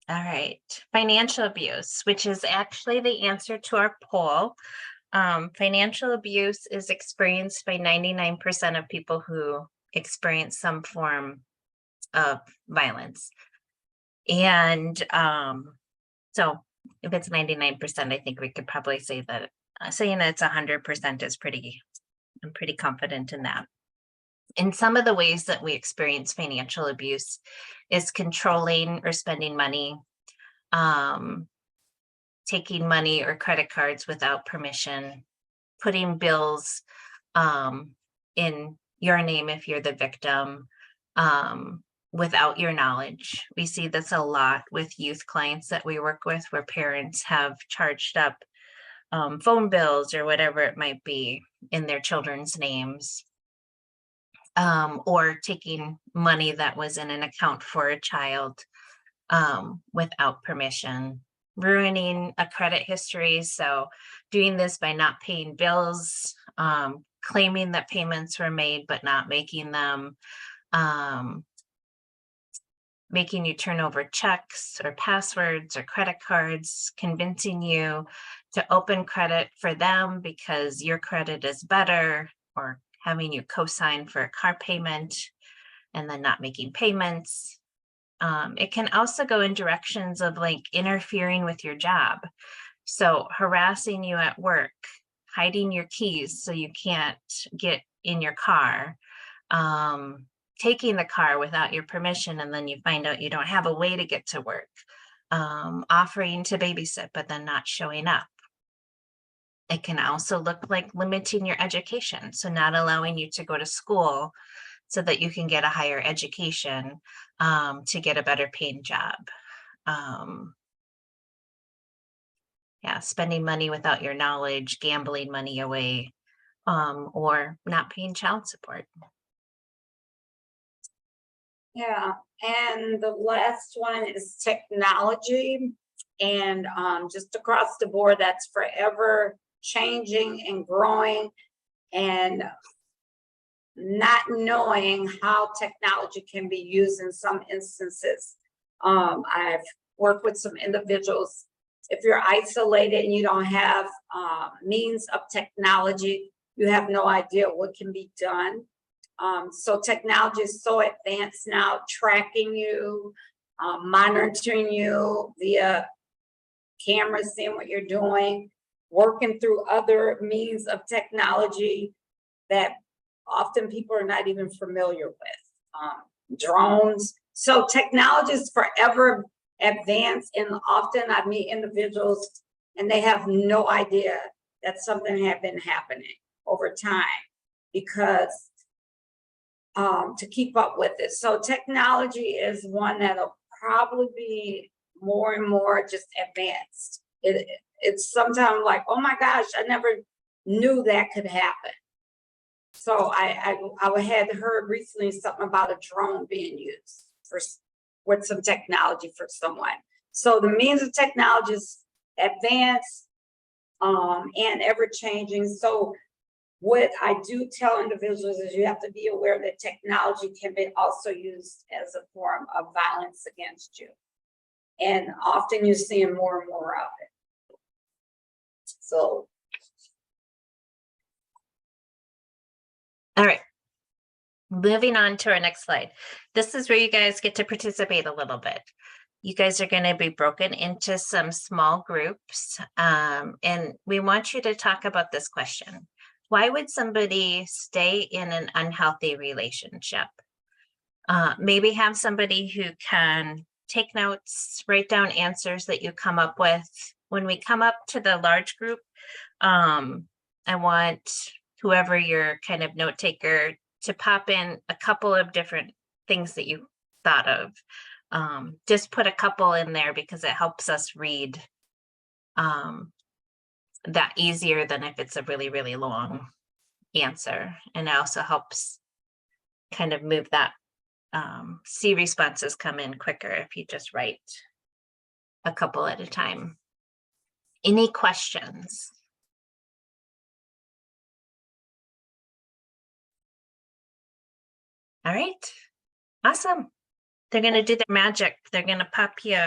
All right, financial abuse, which is actually the answer to our poll. Financial abuse is experienced by 99% of people who experience some form of violence. And so if it's 99%, I think we could probably say that saying it's 100% is I'm pretty confident in that. And some of the ways that we experience financial abuse is controlling or spending money, taking money or credit cards without permission, putting bills in your name if you're the victim, without your knowledge. We see this a lot with youth clients that we work with, where parents have charged up phone bills or whatever it might be in their children's names, or taking money that was in an account for a child without permission, ruining a credit history. So doing this by not paying bills, claiming that payments were made but not making them, making you turn over checks or passwords or credit cards, convincing you to open credit for them because your credit is better, or having you co-sign for a car payment and then not making payments. It can also go in directions of like interfering with your job. So harassing you at work, hiding your keys so you can't get in your car, taking the car without your permission, and then you find out you don't have a way to get to work, offering to babysit, but then not showing up. It can also look like limiting your education. So not allowing you to go to school so that you can get a higher education, to get a better paying job. Spending money without your knowledge, gambling money away, or not paying child support.
Yeah, and the last one is technology. And just across the board, that's forever changing and growing, and not knowing how technology can be used in some instances. I've worked with some individuals. If you're isolated and you don't have means of technology, you have no idea what can be done. So technology is so advanced now, tracking you, monitoring you via cameras, seeing what you're doing, working through other means of technology that often people are not even familiar with, drones. So technology is forever advanced, and often I meet individuals and they have no idea that something had been happening over time, because to keep up with it. So technology is one that'll probably be more and more just advanced. It's sometimes like, oh my gosh, I never knew that could happen. So I had heard recently something about a drone being used with some technology for someone. So the means of technology is advanced and ever changing. So what I do tell individuals is you have to be aware that technology can be also used as a form of violence against you. And often you're seeing more and more of it. So.
All right. Moving on to our next slide. This is where you guys get to participate a little bit. You guys are going to be broken into some small groups, and we want you to talk about this question. why would somebody stay in an unhealthy relationship? Maybe have somebody who can take notes, write down answers that you come up with. When we come up to the large group, I want whoever your kind of note taker to pop in a couple of different things that you thought of. Just put a couple in there because it helps us read that easier than if it's a really, really long answer. And it also helps kind of move that, see responses come in quicker if you just write a couple at a time. Any questions? All right, awesome. They're going to do their magic. They're going to pop you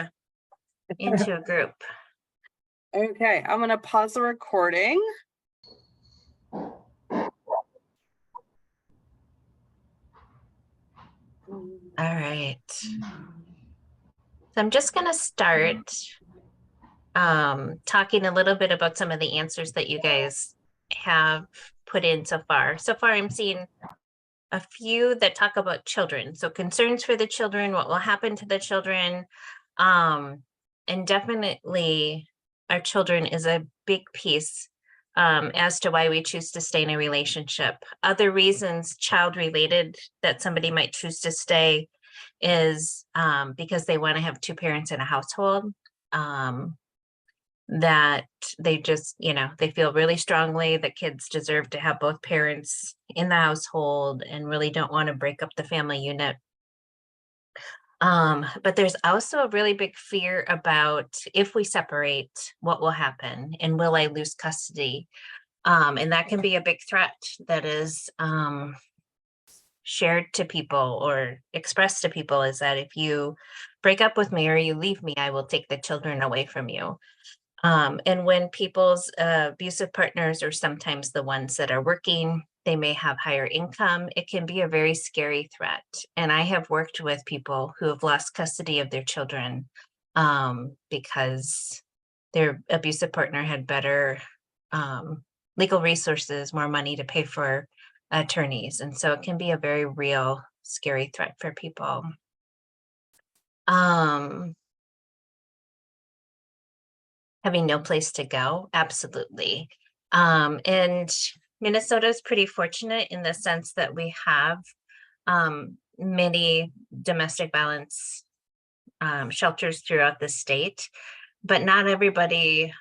into a group.
Okay, I'm gonna pause the recording.
All right. So I'm just going to start talking a little bit about some of the answers that you guys have put in so far. So far, I'm seeing a few that talk about children. So concerns for the children, what will happen to the children. And definitely our children is a big piece as to why we choose to stay in a relationship. Other reasons child-related that somebody might choose to stay is because they want to have two parents in a household. That they just, they feel really strongly that kids deserve to have both parents in the household and really don't want to break up the family unit. But there's also a really big fear about if we separate, what will happen and will I lose custody? And that can be a big threat that is shared to people or expressed to people, is that if you break up with me or you leave me, I will take the children away from you. And when people's abusive partners are sometimes the ones that are working, they may have higher income, it can be a very scary threat. And I have worked with people who have lost custody of their children because their abusive partner had better legal resources, more money to pay for attorneys. And so it can be a very real, scary threat for people. Having no place to go, absolutely. And Minnesota is pretty fortunate in the sense that we have many domestic violence shelters throughout the state, but not everybody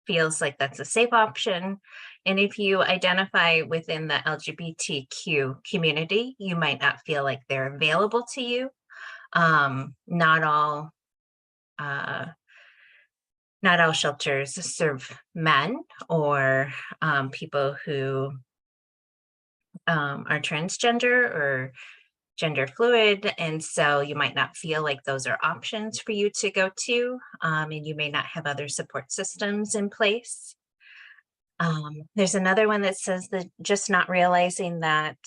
feels like that's a safe option. And if you identify within the LGBTQ community, you might not feel like they're available to you. Not all shelters serve men or people who are transgender or gender fluid. And so you might not feel like those are options for you to go to, and you may not have other support systems in place. There's another one that says that just not realizing that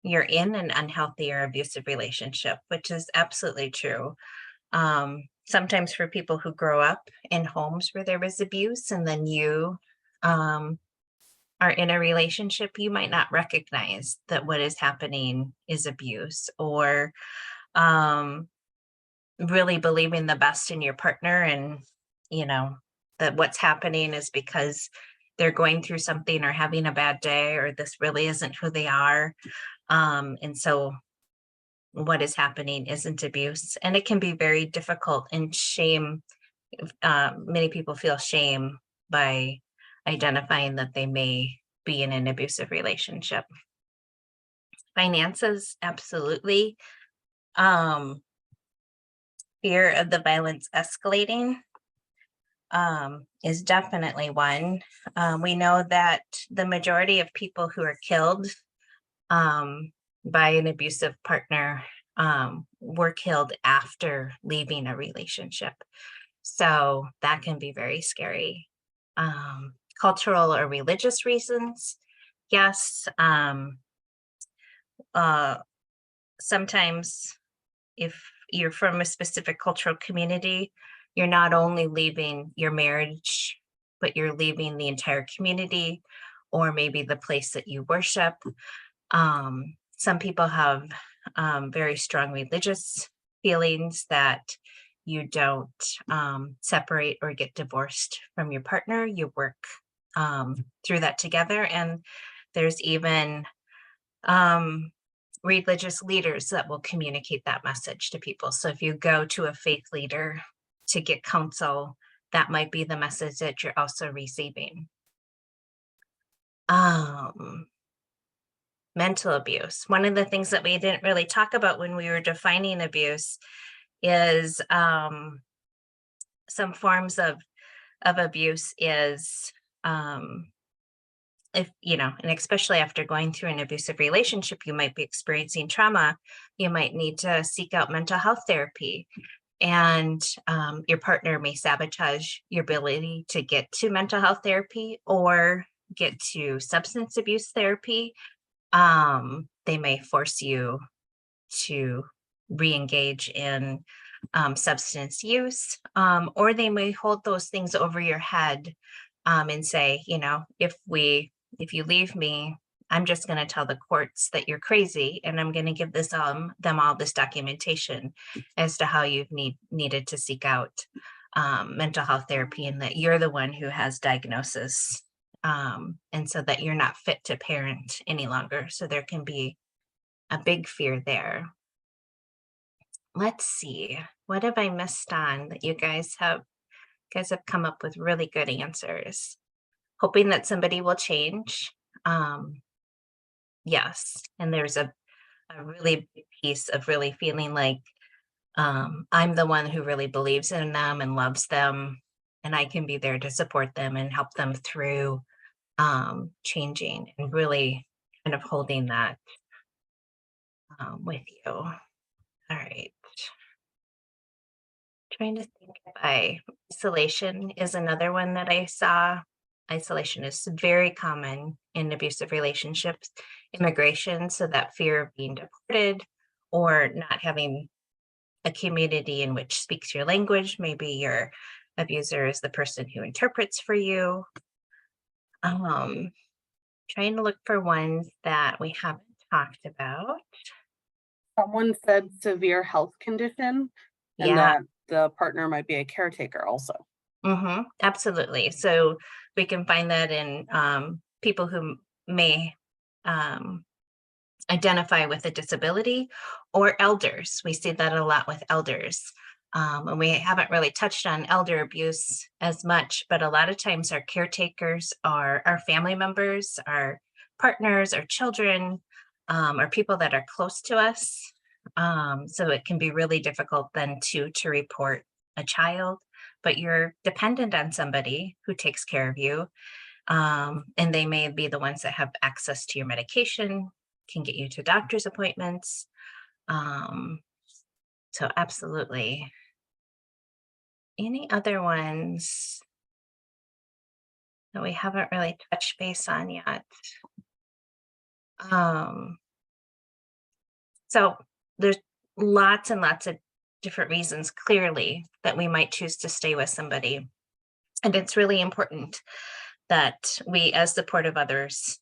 you're in an unhealthy or abusive relationship, which is absolutely true. Sometimes for people who grow up in homes where there was abuse and then you are in a relationship, you might not recognize that what is happening is abuse, or really believing the best in your partner and, that what's happening is because they're going through something or having a bad day, or this really isn't who they are. And so what is happening isn't abuse. And it can be very difficult and shame. Many people feel shame by identifying that they may be in an abusive relationship. Finances, absolutely. Fear of the violence escalating is definitely one. We know that the majority of people who are killed by an abusive partner were killed after leaving a relationship. So that can be very scary. Cultural or religious reasons, yes. Sometimes if you're from a specific cultural community, you're not only leaving your marriage but you're leaving the entire community or maybe the place that you worship. Some people have very strong religious feelings that you don't separate or get divorced from your partner. You work through that together. And there's even religious leaders that will communicate that message to people. So if you go to a faith leader to get counsel, that might be the message that you're also receiving. Mental abuse. One of the things that we didn't really talk about when we were defining abuse is some forms of abuse is if, you know, and especially after going through an abusive relationship, you might be experiencing trauma. You might need to seek out mental health therapy. And your partner may sabotage your ability to get to mental health therapy or get to substance abuse therapy. They may force you to re-engage in substance use, or they may hold those things over your head and say, you know, if you leave me, I'm just going to tell the courts that you're crazy, and I'm going to give this them all this documentation as to how you've needed to seek out mental health therapy, and that you're the one who has diagnosis, and so that you're not fit to parent any longer. So there can be a big fear there. Let's see, what have I missed on that you guys have come up with really good answers? Hoping that somebody will change. Yes, and there's a really big piece of really feeling like I'm the one who really believes in them and loves them, and I can be there to support them and help them through changing, and really kind of holding that with you. All right. Trying to think if isolation is another one that I saw. Isolation is very common in abusive relationships, immigration, so that fear of being deported or not having a community in which speaks your language. Maybe your abuser is the person who interprets for you. Trying to look for ones that we haven't talked about.
Someone said severe health condition, and
Yeah.
that the partner might be a caretaker also.
Absolutely. So we can find that in people who may identify with a disability, or elders. We see that a lot with elders. And we haven't really touched on elder abuse as much, but a lot of times our caretakers are our family members, our partners, our children, or people that are close to us. So it can be really difficult then to report a child, but you're dependent on somebody who takes care of you. And they may be the ones that have access to your medication, can get you to doctor's appointments. So absolutely. Any other ones that we haven't really touched base on yet? So there's lots and lots of different reasons, clearly, that we might choose to stay with somebody. And it's really important that we, as supportive others,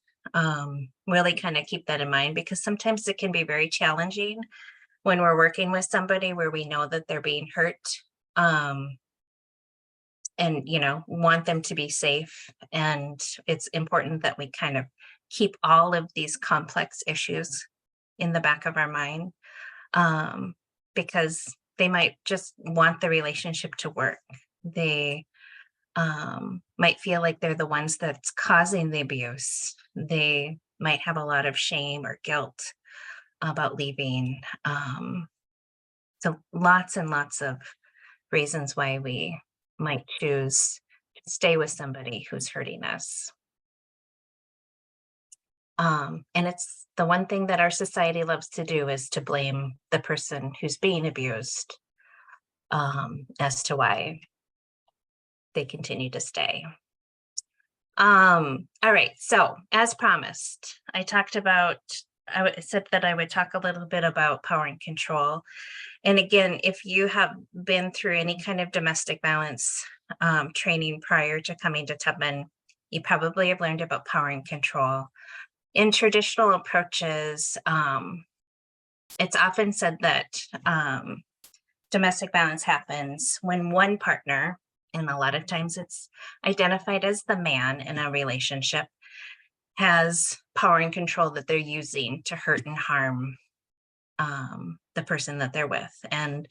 really kind of keep that in mind, because sometimes it can be very challenging when we're working with somebody where we know that they're being hurt, and, you know, want them to be safe. And it's important that we kind of keep all of these complex issues in the back of our mind, because they might just want the relationship to work. They might feel like they're the ones that's causing the abuse. They might have a lot of shame or guilt about leaving. So lots and lots of reasons why we might choose to stay with somebody who's hurting us. And it's the one thing that our society loves to do, is to blame the person who's being abused as to why they continue to stay. All right, so as promised, I said that I would talk a little bit about power and control. And again, if you have been through any kind of domestic violence training prior to coming to Tubman, you probably have learned about power and control. In traditional approaches, it's often said that domestic violence happens when one partner, and a lot of times it's identified as the man in a relationship, has power and control that they're using to hurt and harm the person that they're with. And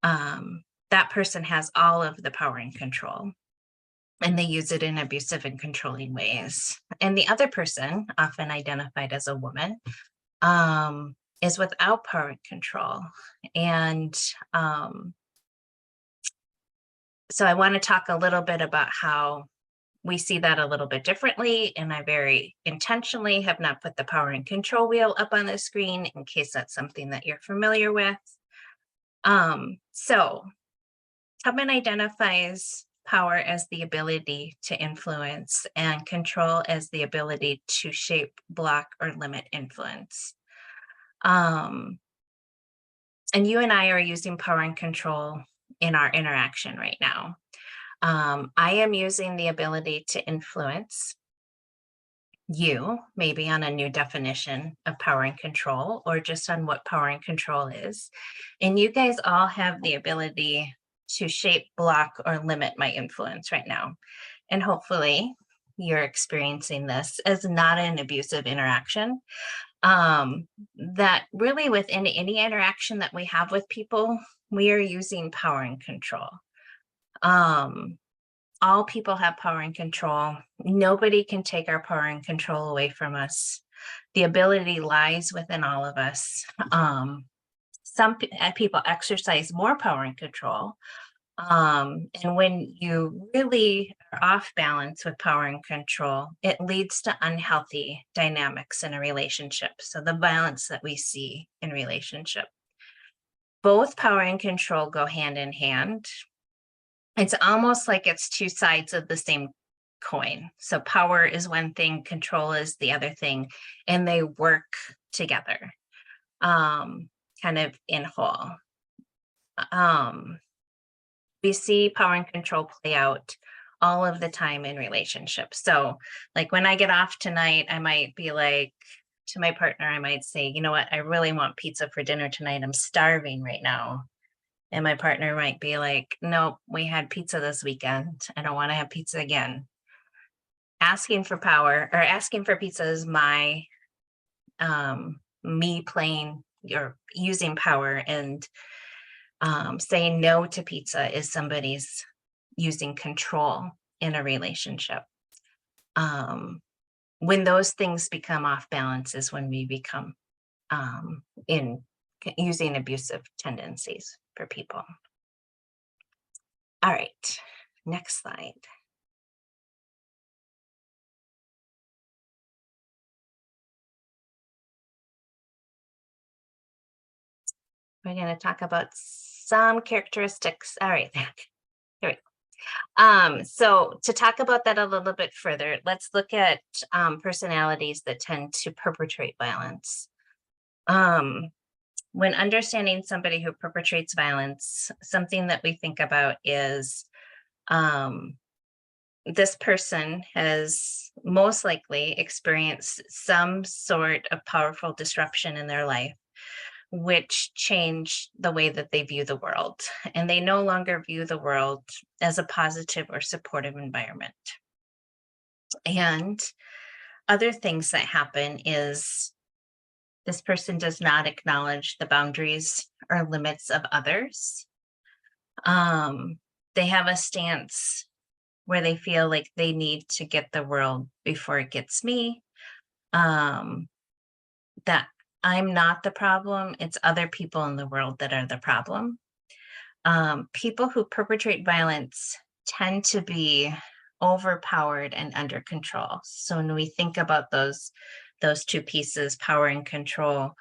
that person has all of the power and control, and they use it in abusive and controlling ways. And the other person, often identified as a woman, is without power and control. And so I want to talk a little bit about how we see that a little bit differently. And I very intentionally have not put the power and control wheel up on the screen in case that's something that you're familiar with. So Tubman identifies power as the ability to influence and control as the ability to shape, block, or limit influence. And you and I are using power and control in our interaction right now. I am using the ability to influence you, maybe on a new definition of power and control, or just on what power and control is. And you guys all have the ability to shape, block, or limit my influence right now. And hopefully you're experiencing this as not an abusive interaction. That really within any interaction that we have with people, we are using power and control. All people have power and control. Nobody can take our power and control away from us. The ability lies within all of us. Some people exercise more power and control. And when you really are off balance with power and control, it leads to unhealthy dynamics in a relationship. So the violence that we see in relationship. Both power and control go hand in hand. It's almost like it's two sides of the same coin. So power is one thing, control is the other thing, and they work together, kind of in whole. We see power and control play out all of the time in relationships. So like when I get off tonight, I might be like to my partner, I might say, you know what, I really want pizza for dinner tonight. I'm starving right now. And my partner might be like, nope, we had pizza this weekend. I don't want to have pizza again. Asking for power or asking for pizza is my, me playing or using power, and saying no to pizza is somebody's using control in a relationship. When those things become off balance is when we become in using abusive tendencies for people. All right, next slide. We're going to talk about some characteristics. All right, here we go. So to talk about that a little bit further, let's look at personalities that tend to perpetrate violence. When understanding somebody who perpetrates violence, something that we think about is this person has most likely experienced some sort of powerful disruption in their life, which changed the way that they view the world. And they no longer view the world as a positive or supportive environment. And other things that happen is this person does not acknowledge the boundaries or limits of others. They have a stance where they feel like they need to get the world before it gets me. That I'm not the problem, it's other people in the world that are the problem. People who perpetrate violence tend to be overpowered and under control. So when we think about those two pieces, power and control,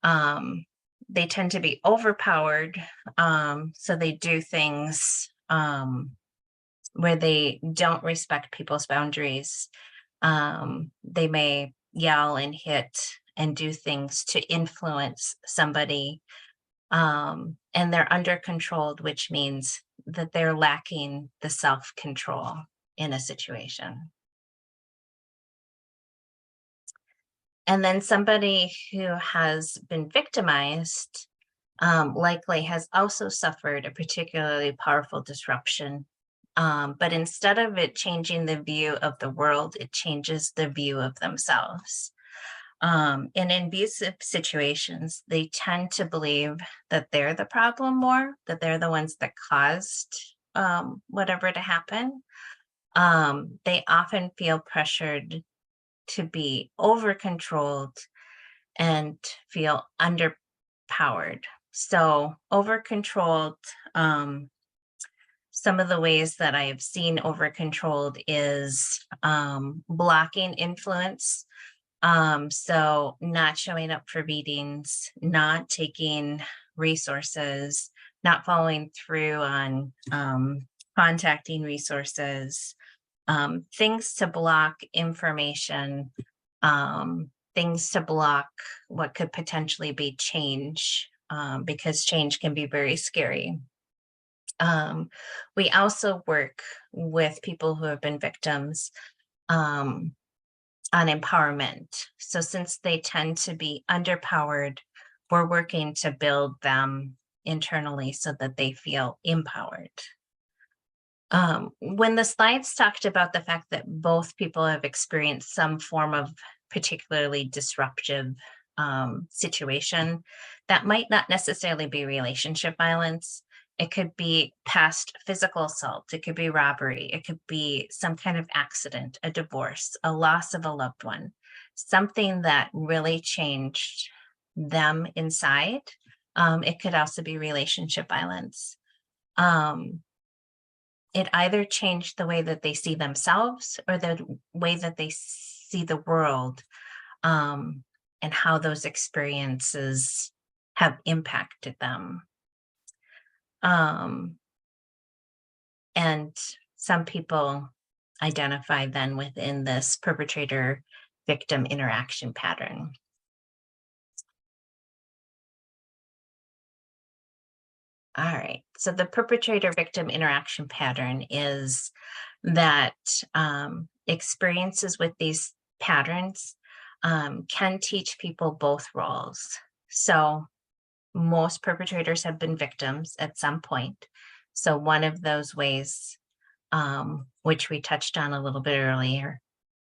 they tend to be overpowered. So they do things where they don't respect people's boundaries. They may yell and hit and do things to influence somebody. And they're under controlled, which means that they're lacking the self-control in a situation. And then somebody who has been victimized likely has also suffered a particularly powerful disruption. But instead of it changing the view of the world, it changes the view of themselves. In abusive situations, they tend to believe that they're the problem more, that they're the ones that caused whatever to happen. They often feel pressured to be over controlled and feel underpowered. So over controlled, some of the ways that I have seen over controlled is blocking influence. So not showing up for meetings, not taking resources, not following through on contacting resources, things to block information, things to block what could potentially be change, because change can be very scary. We also work with people who have been victims on empowerment. So since they tend to be underpowered, we're working to build them internally so that they feel empowered. When the slides talked about the fact that both people have experienced some form of particularly disruptive situation, that might not necessarily be relationship violence. It could be past physical assault. It could be robbery. It could be some kind of accident, a divorce, a loss of a loved one, something that really changed them inside. It could also be relationship violence. It either changed the way that they see themselves or the way that they see the world, and how those experiences have impacted them. And some people identify then within this perpetrator victim interaction pattern. All right, so the perpetrator victim interaction pattern is that experiences with these patterns can teach people both roles. So most perpetrators have been victims at some point. So one of those ways, which we touched on a little bit earlier,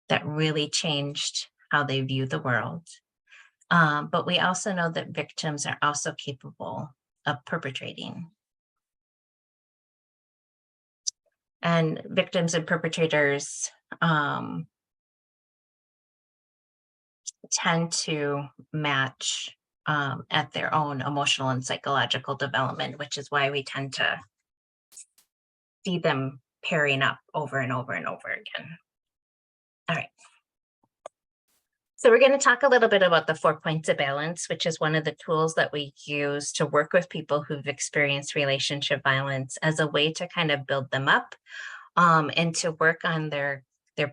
that really changed how they view the world. But we also know that victims are also capable of perpetrating. And victims and perpetrators tend to match at their own emotional and psychological development, which is why we tend to see them pairing up over and over and over again. All right. So we're going to talk a little bit about the 4 points of balance, which is one of the tools that we use to work with people who've experienced relationship violence as a way to kind of build them up, and to work on their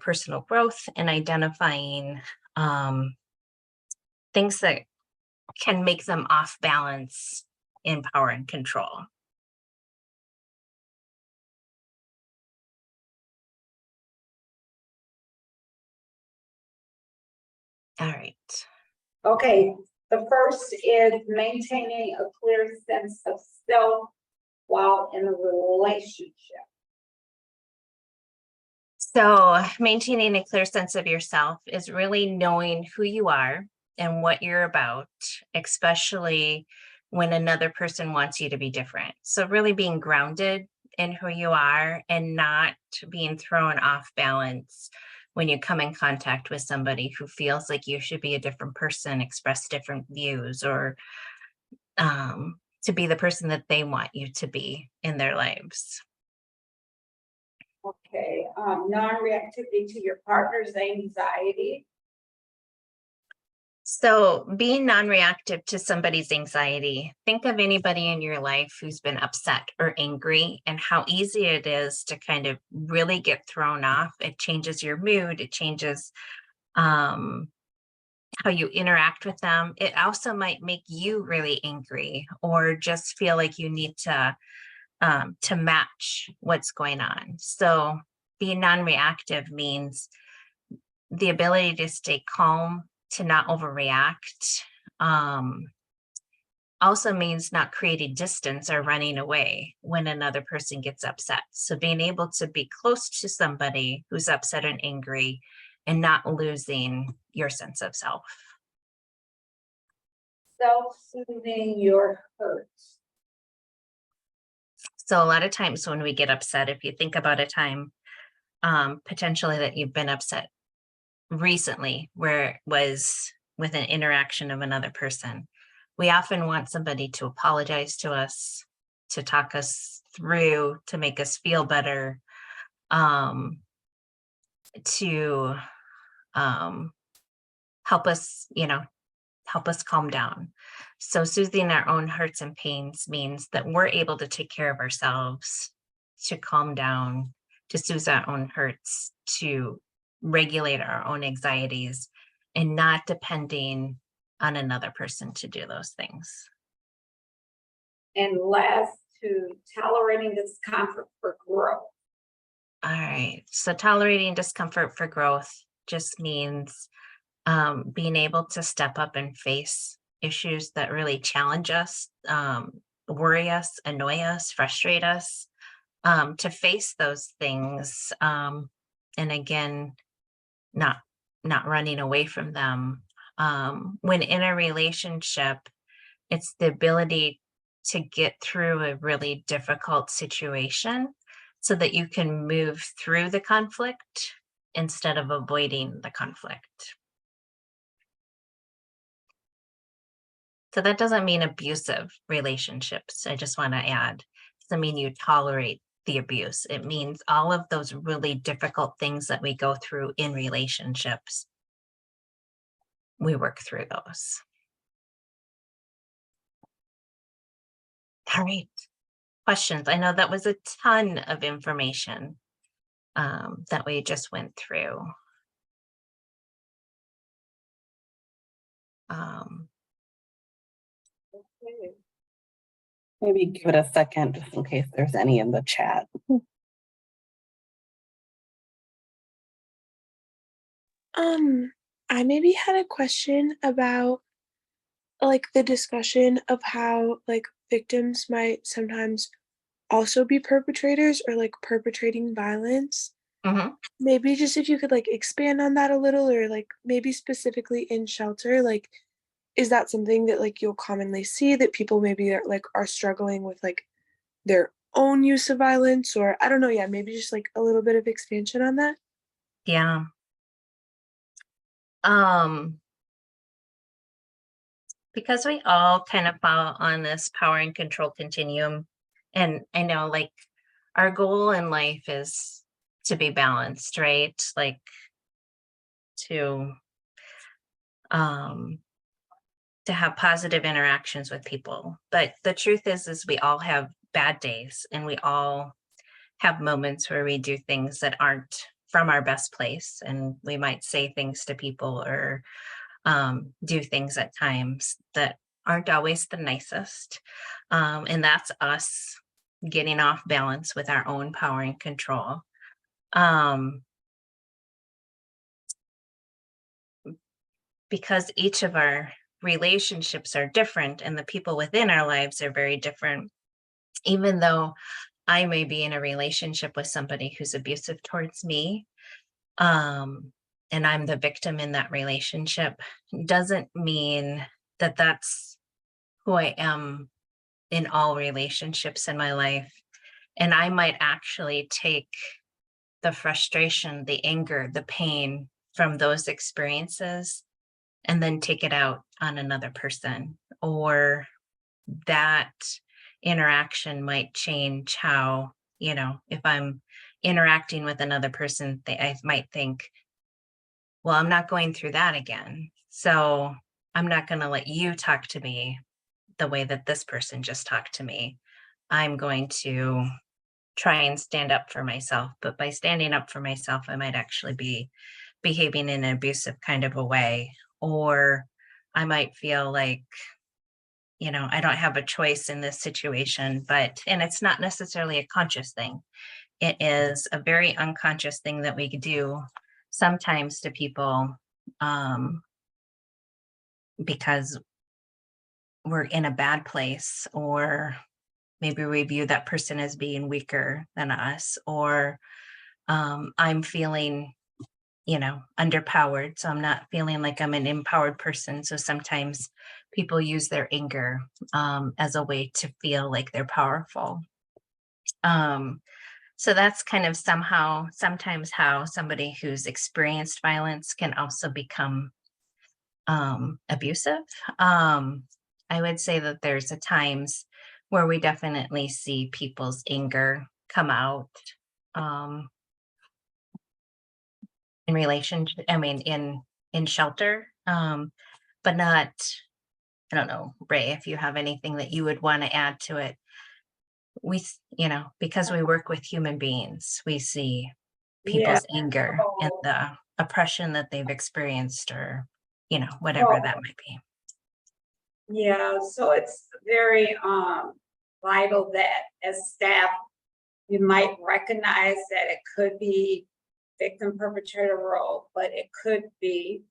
personal growth and identifying things that can make them off balance in power and control. All right.
Okay, the first is maintaining a clear sense of self while in a relationship.
So maintaining a clear sense of yourself is really knowing who you are and what you're about, especially when another person wants you to be different. So really being grounded in who you are and not being thrown off balance when you come in contact with somebody who feels like you should be a different person, express different views, or to be the person that they want you to be in their lives.
Okay, non-reactivity to your partner's anxiety.
So being non-reactive to somebody's anxiety, think of anybody in your life who's been upset or angry and how easy it is to kind of really get thrown off. It changes your mood. It changes how you interact with them. It also might make you really angry or just feel like you need to to match what's going on. So being non-reactive means the ability to stay calm, to not overreact. Also means not creating distance or running away when another person gets upset. So being able to be close to somebody who's upset and angry and not losing your sense of self.
Self-soothing your hurts.
So a lot of times when we get upset, if you think about a time potentially that you've been upset recently where it was with an interaction of another person, we often want somebody to apologize to us, to talk us through, to make us feel better, to help us, help us calm down. So soothing our own hurts and pains means that we're able to take care of ourselves, to calm down, to soothe our own hurts, to regulate our own anxieties, and not depending on another person to do those things.
And last, to tolerating discomfort for growth.
All right. So tolerating discomfort for growth just means being able to step up and face issues that really challenge us, worry us, annoy us, frustrate us, to face those things. And again, not running away from them. When in a relationship, it's the ability to get through a really difficult situation so that you can move through the conflict instead of avoiding the conflict. So that doesn't mean abusive relationships. I just want to add, it doesn't mean you tolerate the abuse. It means all of those really difficult things that we go through in relationships, we work through those. All right. Questions? I know that was a ton of information that we just went through.
Maybe give it a second just in case there's any in the chat.
I maybe had a question about like the discussion of how like victims might sometimes also be perpetrators or like perpetrating violence.
Mhm.
Maybe just if you could like expand on that a little, or like maybe specifically in shelter, like is that something that like you'll commonly see that people maybe are struggling with like their own use of violence, or I don't know, yeah, maybe just like a little bit of expansion on that.
Yeah. Because we all kind of fall on this power and control continuum. And I know like our goal in life is to be balanced, right? Like to have positive interactions with people. But the truth is we all have bad days and we all have moments where we do things that aren't from our best place. And we might say things to people or do things at times that aren't always the nicest. And that's us getting off balance with our own power and control. Because each of our relationships are different and the people within our lives are very different, even though I may be in a relationship with somebody who's abusive towards me, and I'm the victim in that relationship, doesn't mean that that's who I am in all relationships in my life. And I might actually take the frustration, the anger, the pain from those experiences and then take it out on another person, or that interaction might change how, if I'm interacting with another person, I might think, well, I'm not going through that again. So I'm not going to let you talk to me the way that this person just talked to me. I'm going to try and stand up for myself. But by standing up for myself, I might actually be behaving in an abusive kind of a way. Or I might feel like you know, I don't have a choice in this situation, and it's not necessarily a conscious thing. It is a very unconscious thing that we could do sometimes to people, because we're in a bad place, or maybe we view that person as being weaker than us, or I'm feeling, you know, underpowered. So I'm not feeling like I'm an empowered person. So sometimes people use their anger as a way to feel like they're powerful. So that's kind of sometimes how somebody who's experienced violence can also become abusive. I would say that there's a times where we definitely see people's anger come out in relationship, I mean, in shelter, but not, I don't know, Ray, if you have anything that you would want to add to it. You know, because we work with human beings, we see
Yeah.
people's anger and
So,
the oppression that they've experienced, or, you know, whatever
well,
that might be.
yeah, so it's very vital that as staff, you might recognize that it could be victim perpetrator role, but it could be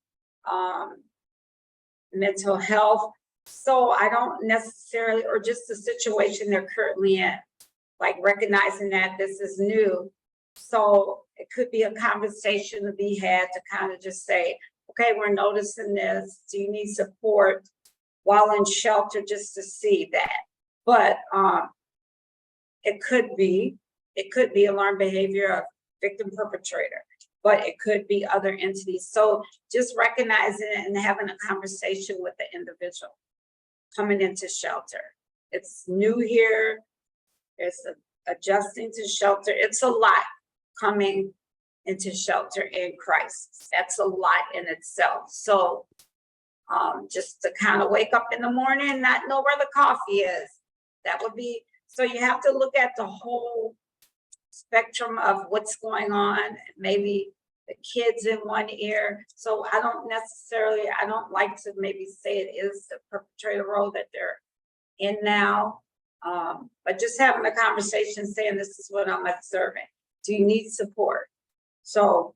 mental health. So I don't necessarily, or just the situation they're currently in, like recognizing that this is new. So it could be a conversation to be had to kind of just say, okay, we're noticing this. Do you need support while in shelter, just to see that? But it could be a learned behavior of victim perpetrator, but it could be other entities. So just recognizing it and having a conversation with the individual coming into shelter. It's new here. It's adjusting to shelter. It's a lot coming into shelter in crisis. That's a lot in itself. So just to kind of wake up in the morning and not know where the coffee is, that would be, so you have to look at the whole spectrum of what's going on, maybe the kids in one ear. So I don't like to maybe say it is the perpetrator role that they're in now. But just having a conversation saying, this is what I'm observing. Do you need support? So,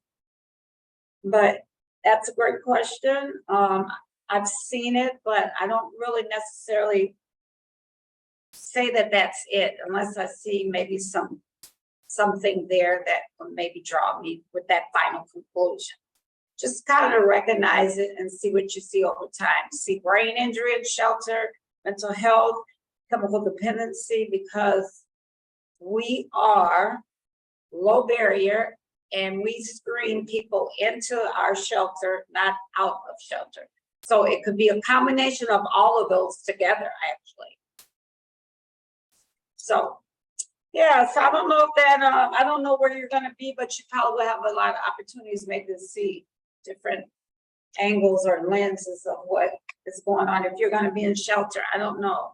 but that's a great question. I've seen it, but I don't really necessarily say that that's it, unless I see maybe something there that will maybe draw me with that final conclusion. Just kind of recognize it and see what you see over time. See brain injury in shelter, mental health, chemical dependency, because we are low barrier and we screen people into our shelter, not out of shelter. So it could be a combination of all of those together, actually. So, yeah, so I don't know if that, I don't know where you're gonna be, but you probably have a lot of opportunities maybe to see different angles or lenses of what is going on. If you're gonna be in shelter, I don't know.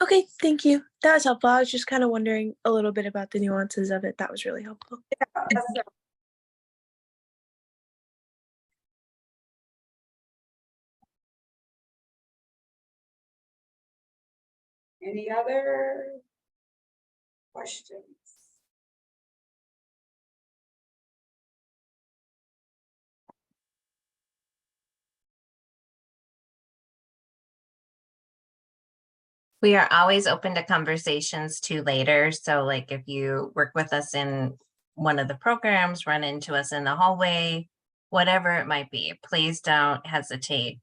Okay, thank you. That was helpful. I was just kind of wondering a little bit about the nuances of it. That was really helpful.
Any other questions?
We are always open to conversations too later. So like if you work with us in one of the programs, run into us in the hallway, whatever it might be, please don't hesitate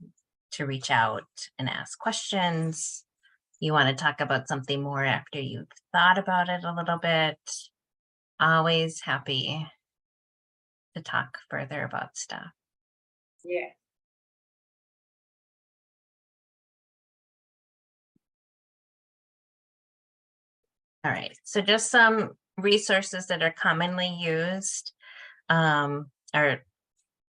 to reach out and ask questions. You want to talk about something more after you've thought about it a little bit. Always happy to talk further about stuff.
Yeah.
All right, so just some resources that are commonly used. Our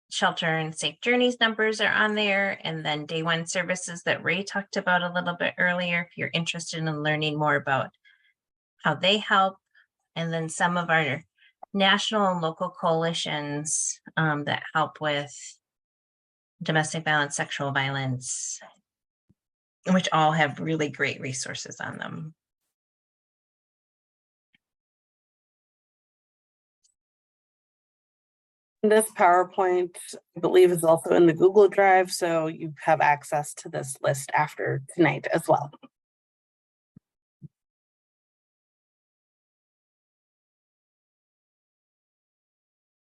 shelter and safe journeys numbers are on there, and then day one services that Ray talked about a little bit earlier, if you're interested in learning more about how they help, and then some of our national and local coalitions that help with domestic violence, sexual violence, which all have really great resources on them.
This PowerPoint, I believe, is also in the Google Drive, so you have access to this list after tonight as well.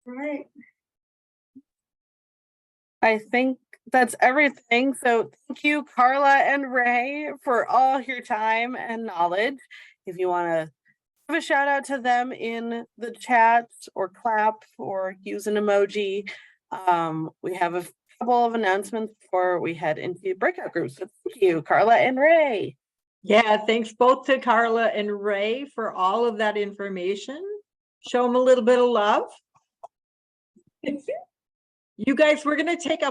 All right. I think that's everything. So thank you, Carla and Ray, for all your time and knowledge. If you want to give a shout out to them in the chat or clap or use an emoji, we have a couple of announcements before we head into breakout groups. So thank you, Carla and Ray.
Yeah, thanks both to Carla and Ray for all of that information. Show them a little bit of love. You guys, we're going to take a